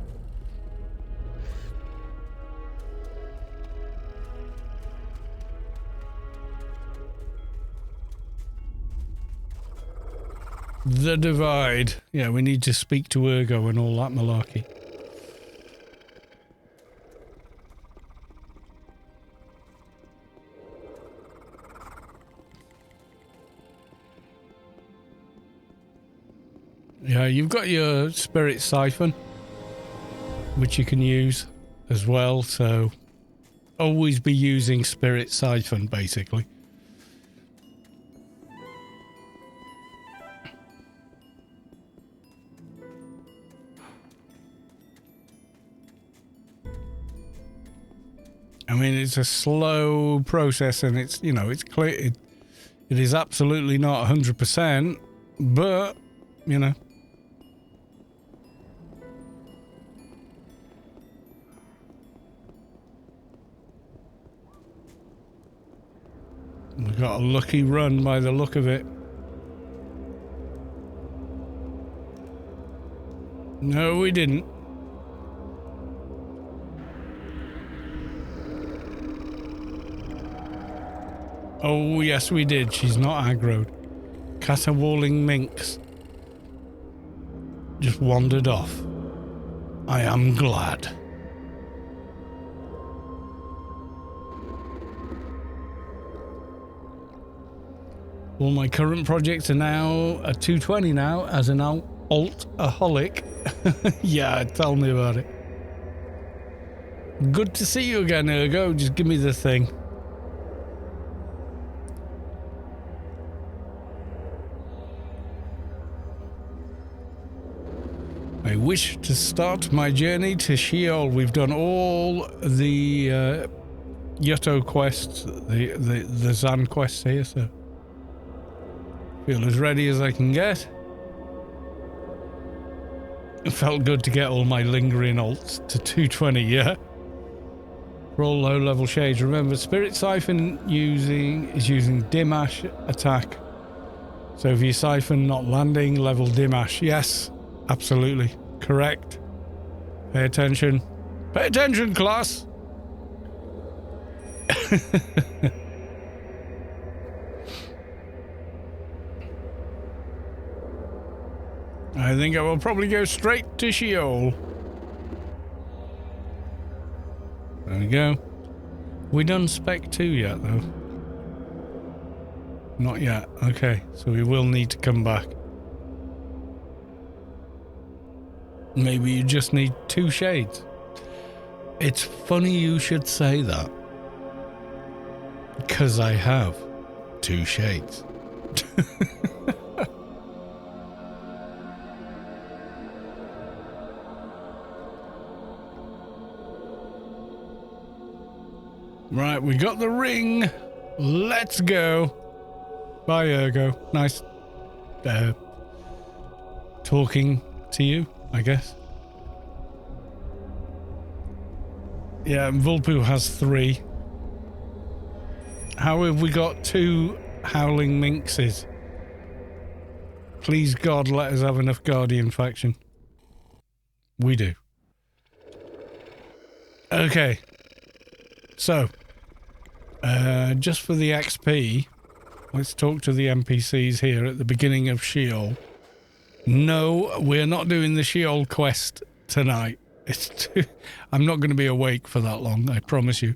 S1: The Divide. Yeah, we need to speak to Ergo and all that malarkey. Yeah, you've got your Spirit Siphon, which you can use as well, so always be using Spirit Siphon, basically. I mean, it's a slow process, and it's, you know, it's clear. It is absolutely not 100%, but, you know. We got a lucky run by the look of it. No, we didn't. Oh, yes, we did. She's not aggroed. Caterwauling minx just wandered off. I am glad. All my current projects are now at 220 now as an alt-aholic. Yeah, tell me about it. Good to see you again, Ergo. Just give me the thing. I wish to start my journey to Scheol. We've done all the Yutto quests, the Zan quests here, so feel as ready as I can get. It felt good to get all my lingering alts to 220, yeah? For all low-level shades. Remember, Spirit Siphon is using Dimash attack. So if you Siphon not landing, level Dimash. Yes, absolutely. Correct. Pay attention. Pay attention, class! I think I will probably go straight to Scheol. There we go. We done Spec 2 yet, though? Not yet. Okay, so we will need to come back. Maybe you just need 2 shades. It's funny you should say that. Because I have 2 shades. Right, we got the ring. Let's go. Bye, Ergo. Nice talking to you, I guess. Yeah, Vulpu has 3. How have we got 2 howling minxes? Please God, let us have enough Guardian faction. We do. Okay. So, just for the XP, let's talk to the NPCs here at the beginning of Scheol. No, we're not doing the Scheol quest tonight. I'm not going to be awake for that long, I promise you.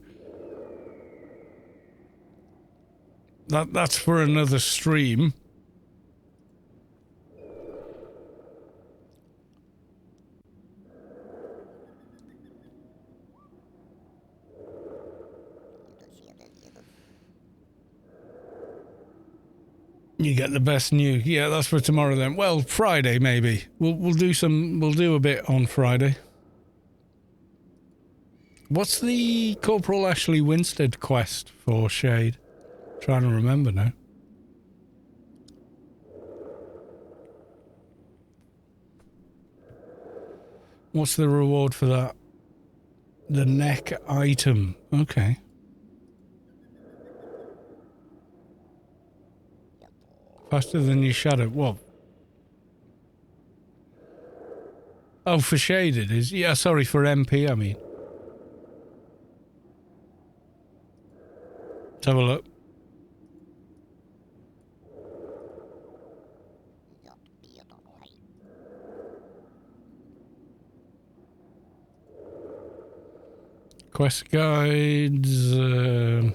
S1: That's for another stream. You get the best new. Yeah, that's for tomorrow then. Well, Friday maybe. We'll do a bit on Friday. What's the Corporal Ashley Winstead quest for Shade? Trying to remember now. What's the reward for that? The neck item. Okay. Faster than your shadow. What? Oh, for Shade it is. Yeah, sorry, for MP, I mean. Let's have a look. Quest guides. Oh,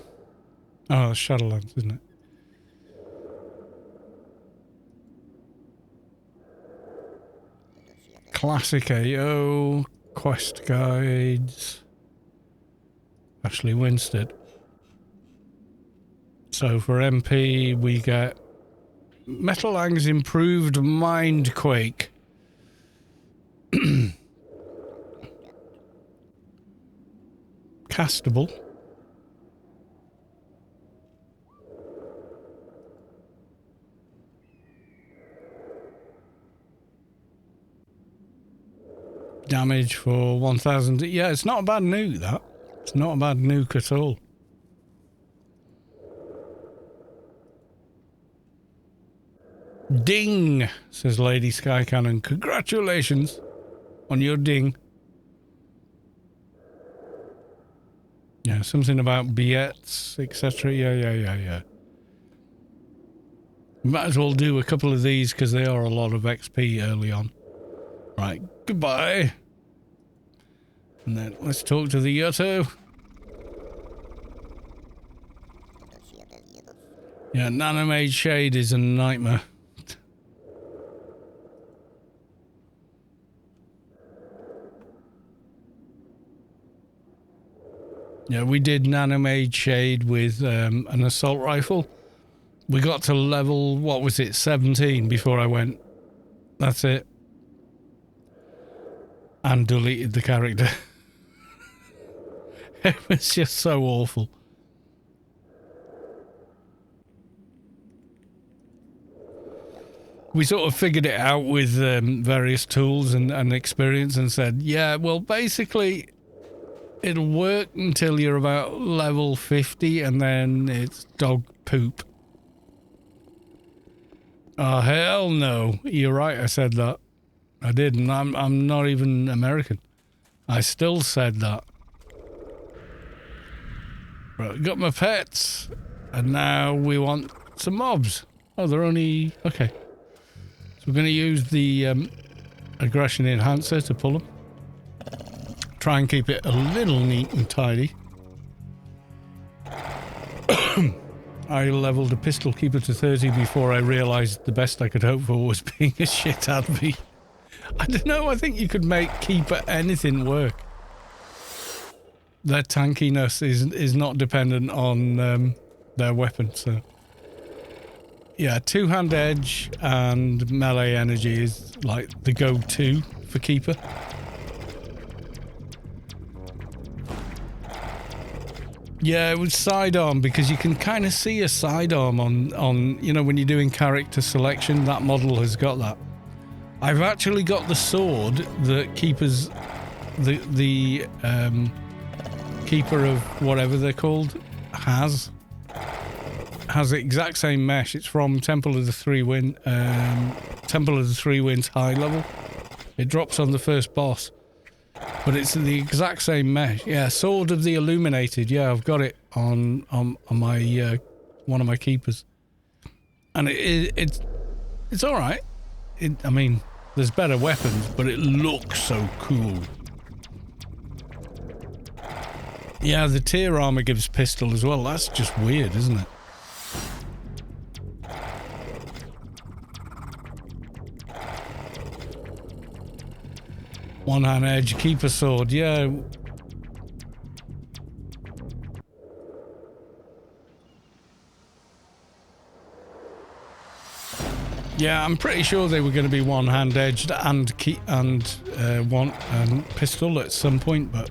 S1: it's Shadowlands, isn't it? Classic AO. Quest guides. Ashley Winstead. So for MP, we get Metal Lang's improved Mindquake. Castable. Damage for 1000. Yeah, it's not a bad nuke, that. It's not a bad nuke at all. Ding, says Lady Sky Cannon. Congratulations on your ding. Yeah, something about billettes, etc. Yeah. Might as well do a couple of these because they are a lot of XP early on. Right, goodbye. And then let's talk to the Yotto. Yeah, Nanomade Shade is a nightmare. Yeah, we did Nanomade Shade with an assault rifle. We got to level, what was it, 17 before I went. That's it. And deleted the character. It was just so awful. We sort of figured it out with various tools and experience and said, yeah, well, basically, it'll work until you're about level 50 and then it's dog poop. Oh, hell no. You're right, I said that. I did, and I'm not even American. I still said that. Right, got my pets, and now we want some mobs. Oh, they're only... Okay. So we're going to use the aggression enhancer to pull them. Try and keep it a little neat and tidy. I leveled a pistol keeper to 30 before I realised the best I could hope for was being a shit adby. I don't know, I think you could make keeper anything work. Their tankiness is not dependent on their weapon, so... Yeah, two-hand edge and melee energy is like the go-to for keeper. Yeah, it was sidearm because you can kind of see a sidearm on you know, when you're doing character selection, that model has got that. I've actually got the sword that keepers, the keeper of whatever they're called, has the exact same mesh. It's from Temple of the Three Winds high level. It drops on the first boss. But it's the exact same mesh. Yeah, Sword of the Illuminated. Yeah, I've got it on my one of my keepers, and it's all right. I mean, there's better weapons, but it looks so cool. Yeah, the tier armor gives pistol as well. That's just weird, isn't it? One hand edge, keeper sword, yeah. Yeah, I'm pretty sure they were going to be one hand edged and one pistol at some point, but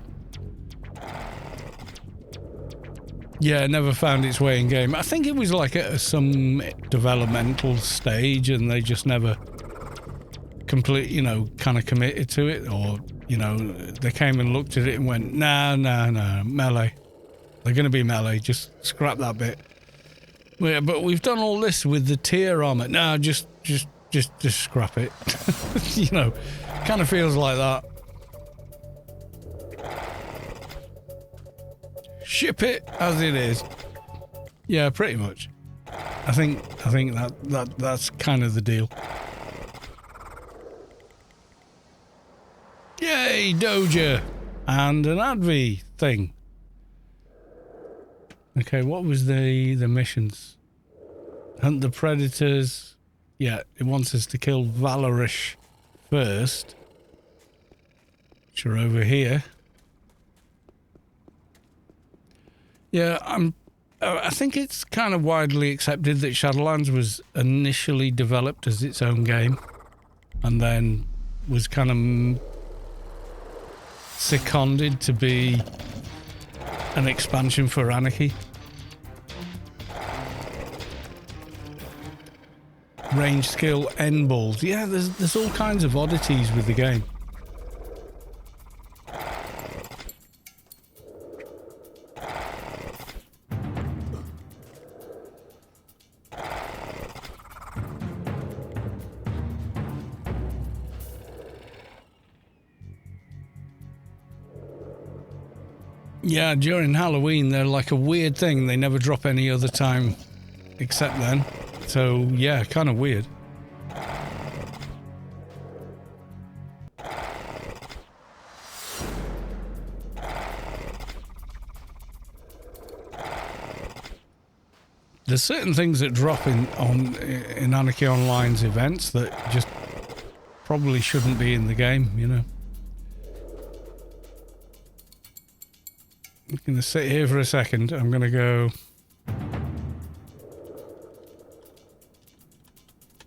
S1: Yeah, it never found its way in game. I think it was like at some developmental stage and they just never kind of committed to it, or, they came and looked at it and went, nah, melee. They're going to be melee, just scrap that bit. Yeah, but we've done all this with the tier armor. No, just scrap it. Kind of feels like that. Ship it as it is. Yeah, pretty much. I think that's kind of the deal. Yay, Doja! And an Advi thing. Okay, what was the missions? Hunt the predators. Yeah, it wants us to kill Valorish first. Which are over here. Yeah, I think it's kind of widely accepted that Shadowlands was initially developed as its own game. And then was kind of seconded to be an expansion for Anarchy. Range skill, N balls. Yeah, there's all kinds of oddities with the game. Yeah, during Halloween, they're like a weird thing. They never drop any other time except then. So, yeah, kind of weird. There's certain things that drop in Anarchy Online's events that just probably shouldn't be in the game, I'm going to sit here for a second. I'm going to go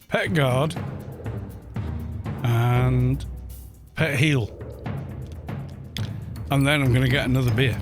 S1: pet guard and pet heal. And then I'm going to get another beer.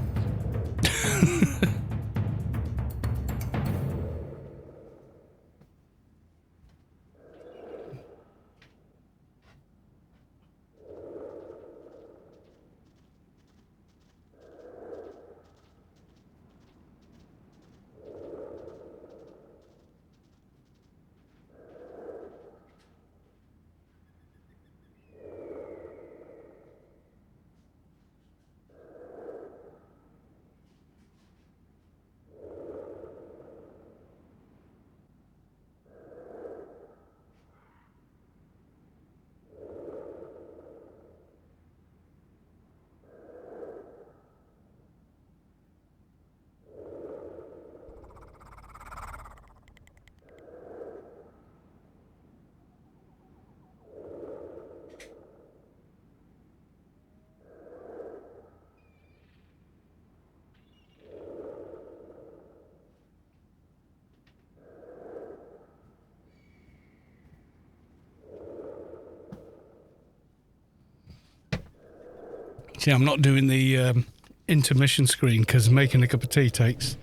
S1: See, I'm not doing the intermission screen because making a cup of tea takes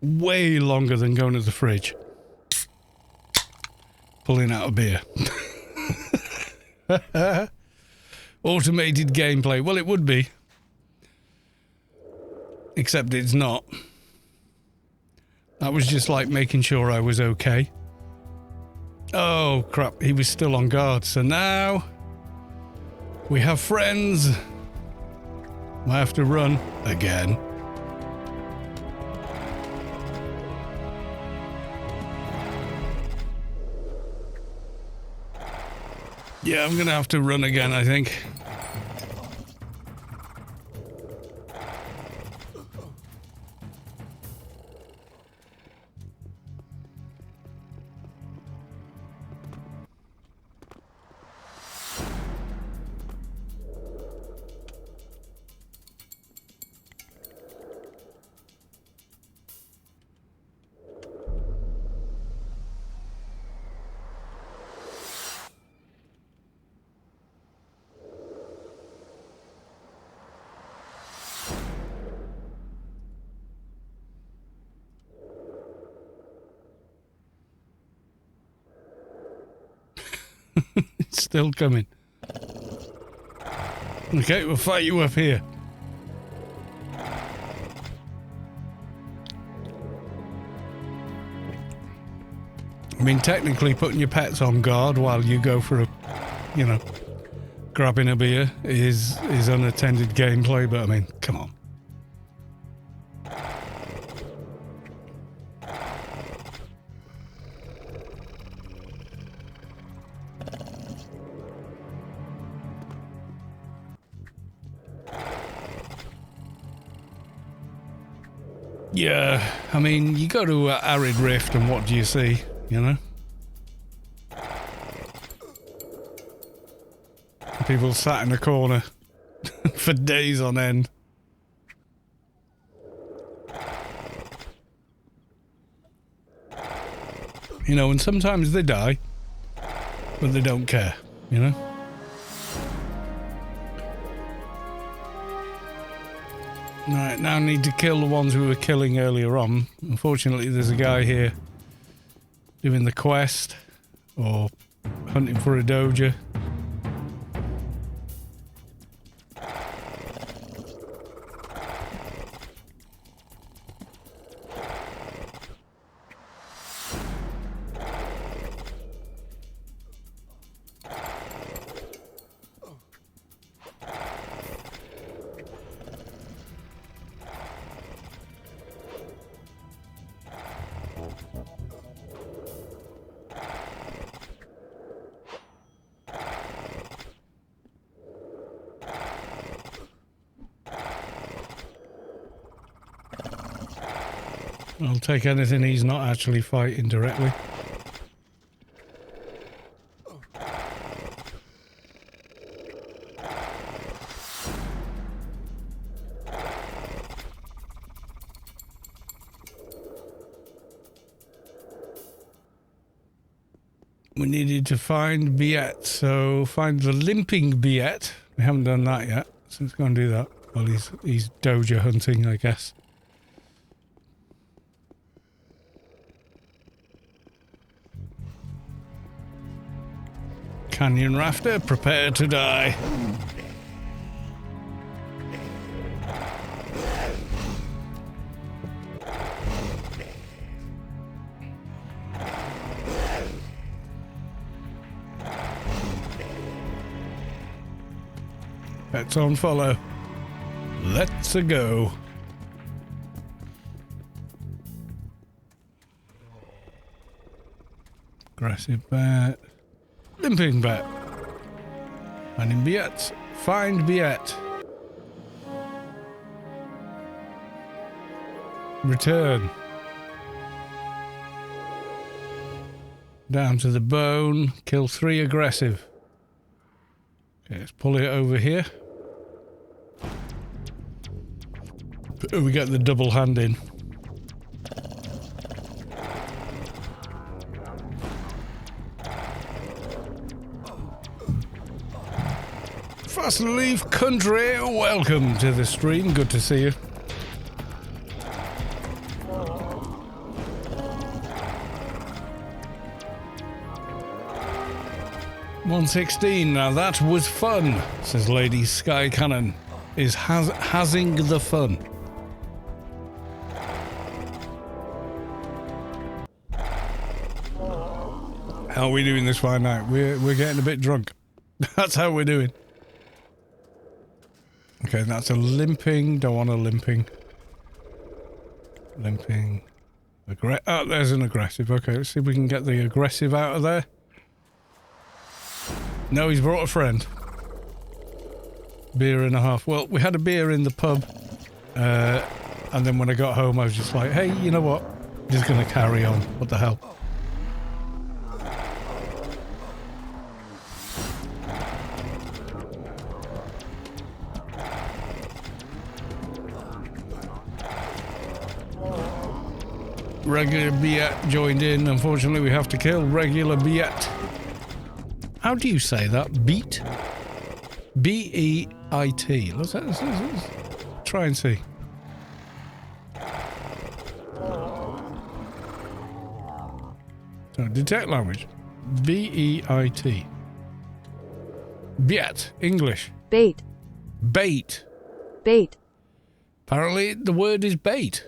S1: way longer than going to the fridge. Pulling out a beer. Automated gameplay. Well, it would be. Except it's not. That was just like making sure I was okay. Oh, crap. He was still on guard. So now we have friends. I have to run again. Yeah, I'm gonna have to run again, I think. It's still coming. Okay, we'll fight you up here. I mean, technically putting your pets on guard while you go for a, you know, grabbing a beer is unattended gameplay, but I mean, come on. Yeah, I mean, you go to Arid Rift and what do you see, you know? People sat in a corner for days on end. You know, and sometimes they die, but they don't care, you know? Right, now I need to kill the ones we were killing earlier on. Unfortunately, there's a guy here doing the quest or hunting for a Doja. I'll take anything he's not actually fighting directly. We needed to find Biet, so find the limping Biet. We haven't done that yet, so let's go and do that. Well, he's Doja hunting, I guess. Canyon rafter, prepare to die. Pets on follow. Let's go. Aggressive bat. Limping bat. Finding Biet. Find Biet. Return. Down to the bone. Kill 3 aggressive. Okay, let's pull it over here. We get the double hand in. Fast Leaf Country, welcome to the stream. Good to see you. $116. Now that was fun, says Lady Sky Cannon. Is hasing the fun. How are we doing this fine night? We're getting a bit drunk. That's how we're doing. Okay, that's a limping. Don't want a limping. Limping. Oh, there's an aggressive. Okay, let's see if we can get the aggressive out of there. No, he's brought a friend. Beer and a half. Well, we had a beer in the pub. And then when I got home, I was just like, hey, you know what? I'm just going to carry on. What the hell? Regular Biet joined in. Unfortunately, we have to kill regular Biet. How do you say that? Beat? B-E-I-T. Let's try and see. So, detect language. B-E-I-T. Biet, English.
S2: Bait.
S1: Bait.
S2: Bait.
S1: Apparently the word is bait.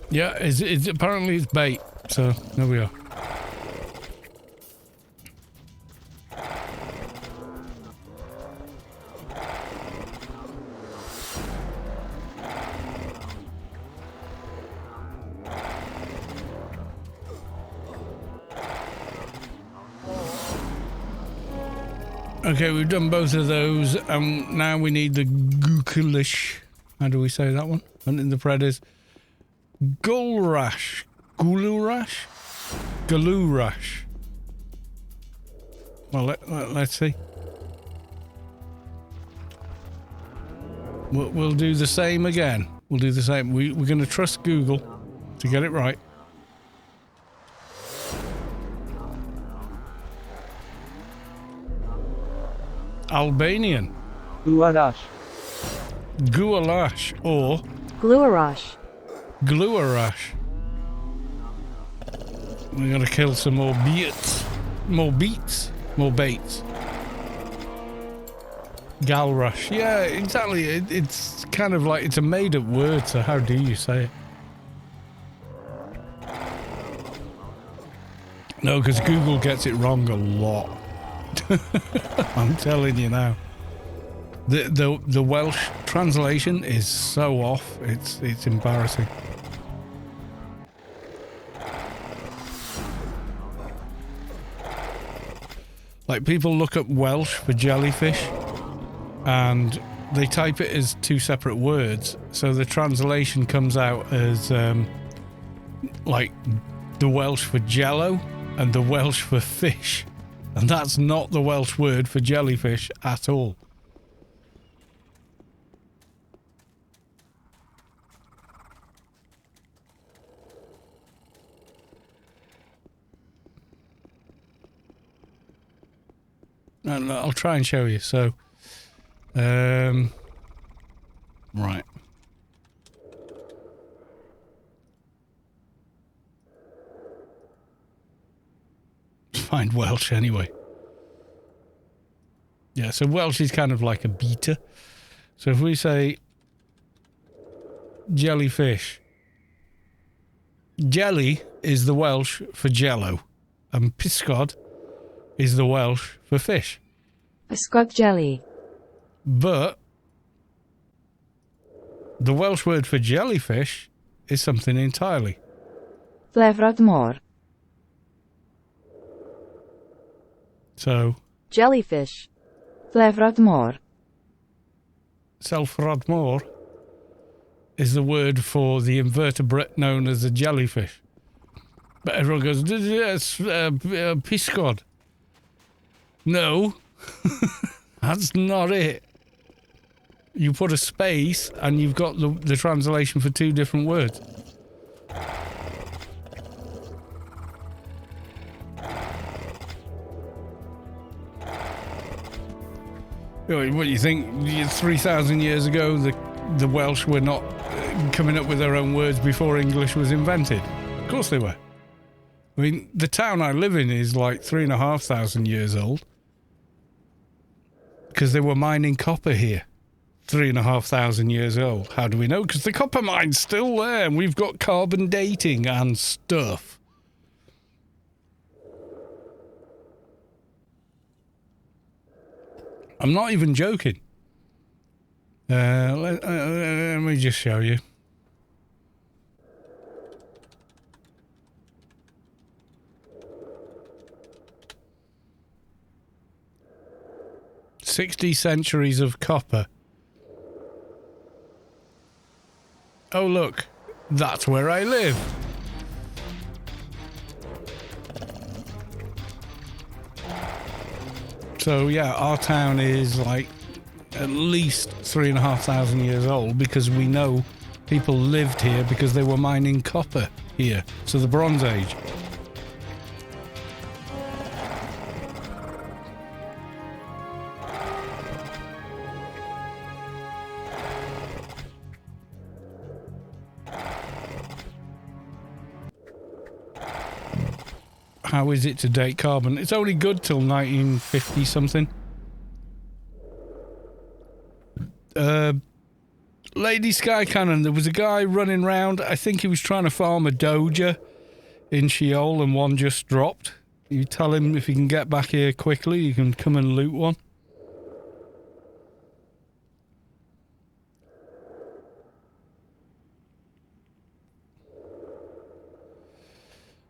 S1: Yeah, apparently it's bait. So there we are. Okay, we've done both of those, and now we need the Gookalish. How do we say that one? Hunting the predators. Gulrash. Gulurash? Galurash. Well, let's see. We'll do the same again. We'll do the same. We're going to trust Google to get it right. Albanian.
S3: Guarash.
S1: Gualash or
S2: Gluarash.
S1: Gluarash. We're gonna kill some more beats. More beats. More baits. Galrush. Yeah, exactly. It's kind of like it's a made-up word, so how do you say it? No, because Google gets it wrong a lot. I'm telling you now. The Welsh translation is so off. It's embarrassing. Like people look up Welsh for jellyfish and they type it as two separate words, so the translation comes out as like the Welsh for jello and the Welsh for fish. And that's not the Welsh word for jellyfish at all. And I'll try and show you. So, right. Find Welsh anyway. Yeah, so Welsh is kind of like a beta. So if we say jellyfish, jelly is the Welsh for jello, and pysgod is the Welsh for fish.
S2: Pysgod jelly.
S1: But the Welsh word for jellyfish is something entirely.
S2: Flefrod môr.
S1: So
S2: Jellyfish. Flefrod môr.
S1: Selfrod môr is the word for the invertebrate known as a jellyfish. But everyone goes, yes, pysgod. No, that's not it. You put a space and you've got the translation for two different words. What do you think? 3,000 years ago, the Welsh were not coming up with their own words before English was invented? Of course they were. I mean, the town I live in is like 3,500 years old. Because they were mining copper here. 3,500 years old. How do we know? Because the copper mine's still there and we've got carbon dating and stuff. I'm not even joking. Let me just show you. "60 centuries of copper." Oh look, that's where I live. So yeah, our town is like at least 3,500 years old because we know people lived here because they were mining copper here. So the Bronze Age. How is it to date carbon? It's only good till 1950 something. Lady Sky Cannon, there was a guy running around. I think he was trying to farm a Doja in Scheol and one just dropped. You tell him if he can get back here quickly, you can come and loot one.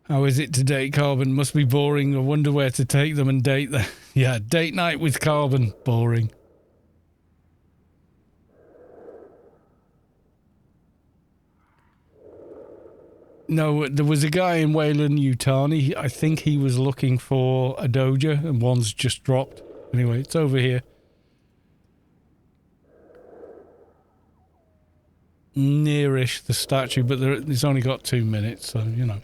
S1: How is it to date carbon? Must be boring. I wonder where to take them and date them. Yeah, date night with carbon. Boring. No, there was a guy in Wayland Yutani. I think he was looking for a Doja and one's just dropped. Anyway, it's over here. Nearish the statue, but it's only got 2 minutes, so, you know.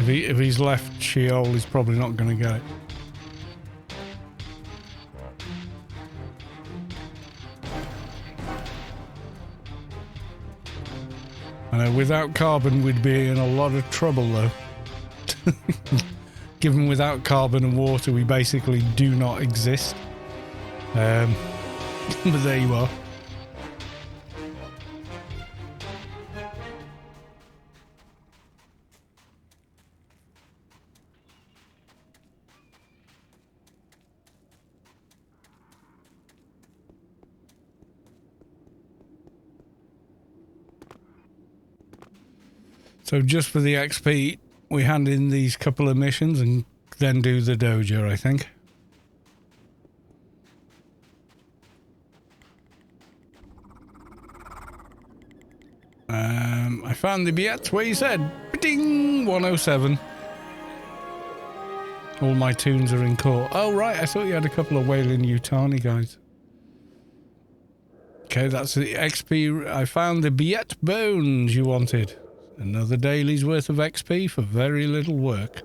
S1: If he's left Scheol, he's probably not going to get it. I know, without carbon, we'd be in a lot of trouble, though. Given without carbon and water, we basically do not exist. But there you are. So just for the XP, we hand in these couple of missions and then do the Doja, I think. I found the Biet where you said, ding, 107. All my tunes are in court. Oh, right, I thought you had a couple of Wayland Yutani guys. Okay, that's the XP. I found the Biet bones you wanted. Another daily's worth of XP for very little work.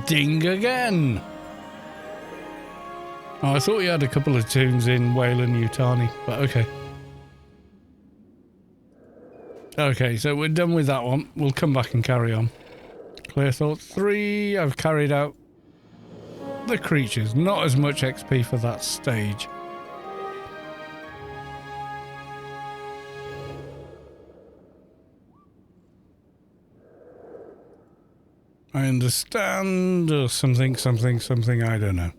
S1: Ding again! Oh, I thought you had a couple of tunes in Wayland Yutani, but okay. Okay, so we're done with that one. We'll come back and carry on. Clear Thought 3, I've carried out the creatures. Not as much XP for that stage. I understand, or something, I don't know.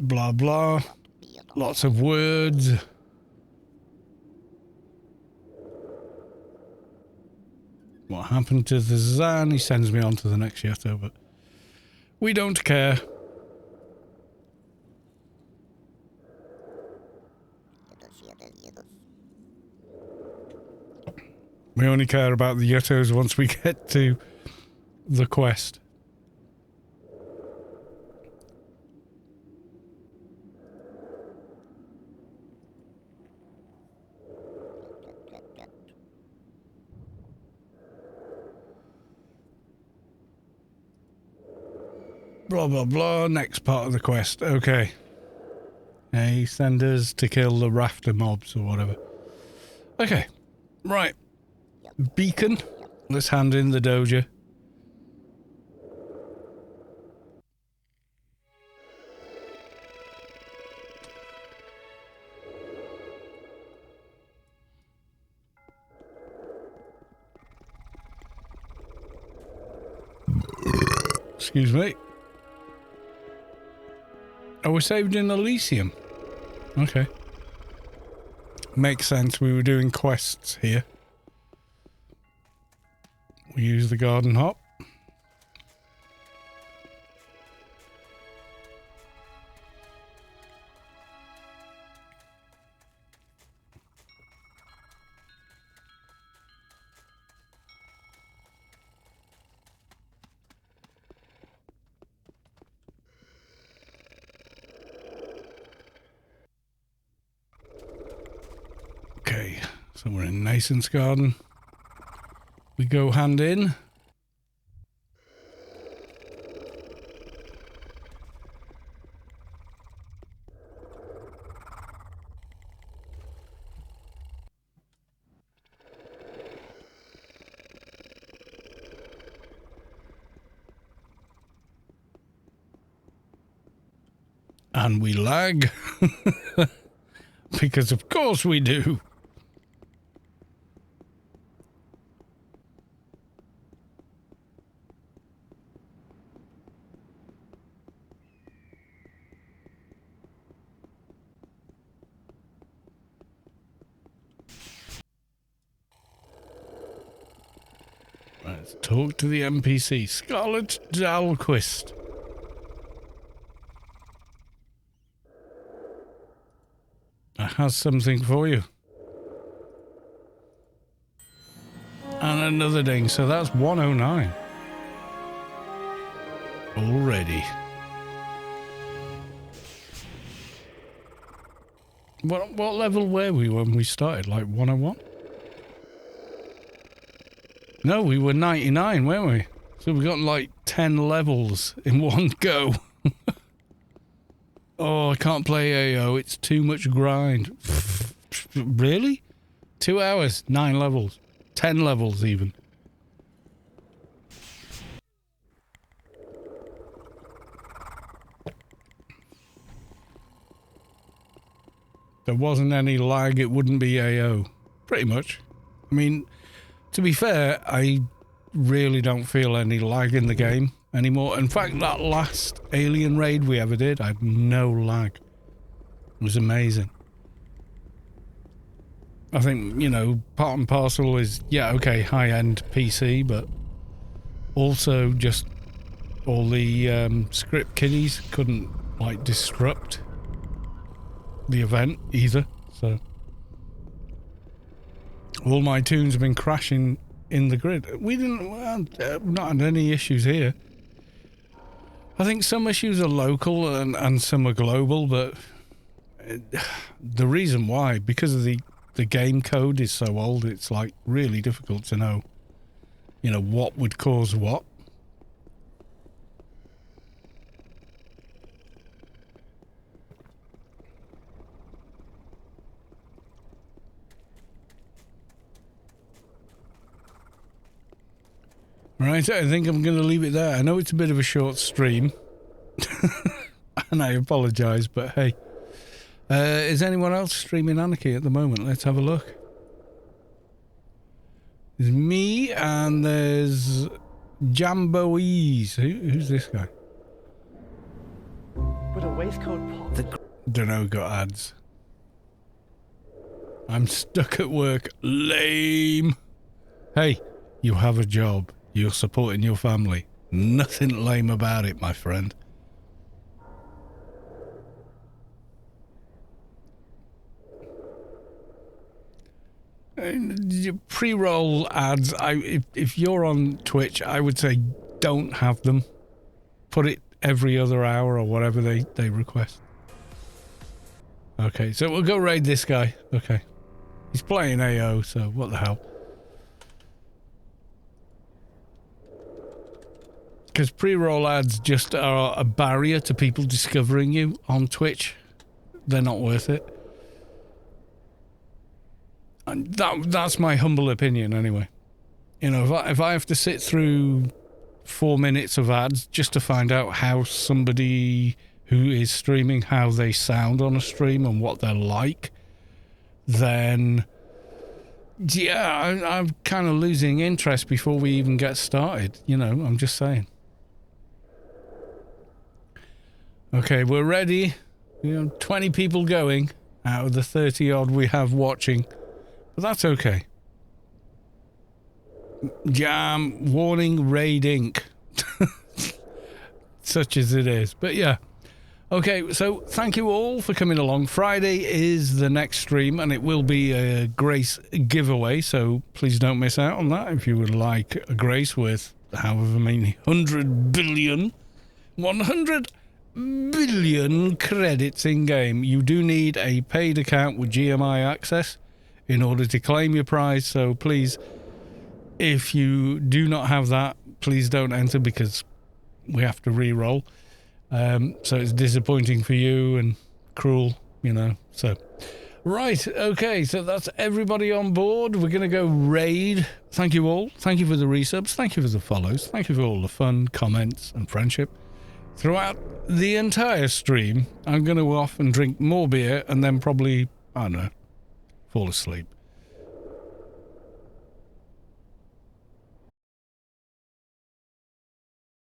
S1: Blah, blah. Lots of words. What happened to the Zan? He sends me on to the next Yeto, but we don't care. We only care about the Yetos once we get to the quest. Blah, blah, blah. Next part of the quest. Okay. Hey, send us to kill the rafter mobs or whatever. Okay. Right. Beacon. Let's hand in the Doja. Excuse me. Oh, we're saved in Elysium. Okay. Makes sense. We were doing quests here. We use the garden hop. Okay, so we're in Nason's garden. We go hand in. And we lag. Because of course we do. Let's talk to the NPC. Scarlet Dalquist. I have something for you. And another ding, so that's 109. Already. What level were we when we started? Like 101? No, we were 99, weren't we? So we got like 10 levels in one go. Oh, I can't play AO. It's too much grind. Really? 2 hours, 9 levels. 10 levels even. If there wasn't any lag, it wouldn't be AO. Pretty much. I mean, to be fair, I really don't feel any lag in the game anymore. In fact, that last alien raid we ever did, I had no lag. It was amazing. I think, you know, part and parcel is, yeah, okay, high-end PC, but also just all the script kiddies couldn't, like, disrupt the event either, so all my tunes have been crashing in the grid. We didn't, well, not had any issues here. I think some issues are local and some are global, but the reason why, because of the game code is so old, it's like really difficult to know, you know, what would cause what. Right, I think I'm going to leave it there. I know it's a bit of a short stream, and I apologise, but hey. Is anyone else streaming Anarchy at the moment? Let's have a look. There's me, and there's Jamboese. Who's this guy?
S3: But a waistcoat pop.
S1: Dunno, got ads. I'm stuck at work. Lame. Hey, you have a job. You're supporting your family. Nothing lame about it, my friend. Pre-roll ads, if you're on Twitch, I would say don't have them. Put it every other hour or whatever they request. Okay, so we'll go raid this guy. Okay. He's playing AO, so what the hell. Because pre-roll ads just are a barrier to people discovering you on Twitch. They're not worth it. And that's my humble opinion anyway. You know, if I have to sit through 4 minutes of ads just to find out how somebody who is streaming, how they sound on a stream and what they're like, then yeah, I'm kind of losing interest before we even get started. You know, I'm just saying. Okay, we're ready. You know, 20 people going out of the 30 odd we have watching. But that's okay. Jam, warning, raid Inc. Such as it is. But yeah. Okay, so thank you all for coming along. Friday is the next stream, and it will be a Grace giveaway, so please don't miss out on that. If you would like a Grace with however many 100 billion credits in game, you do need a paid account with GMI access. in order to claim your prize. So please, if you do not have that, please don't enter because we have to re-roll. So it's disappointing for you and cruel, so... Right, okay, so that's everybody on board. We're going to go raid. Thank you all. Thank you for the resubs. Thank you for the follows. Thank you for all the fun, comments, and friendship. Throughout the entire stream, I'm going to go off and drink more beer and then probably, I don't know, fall asleep.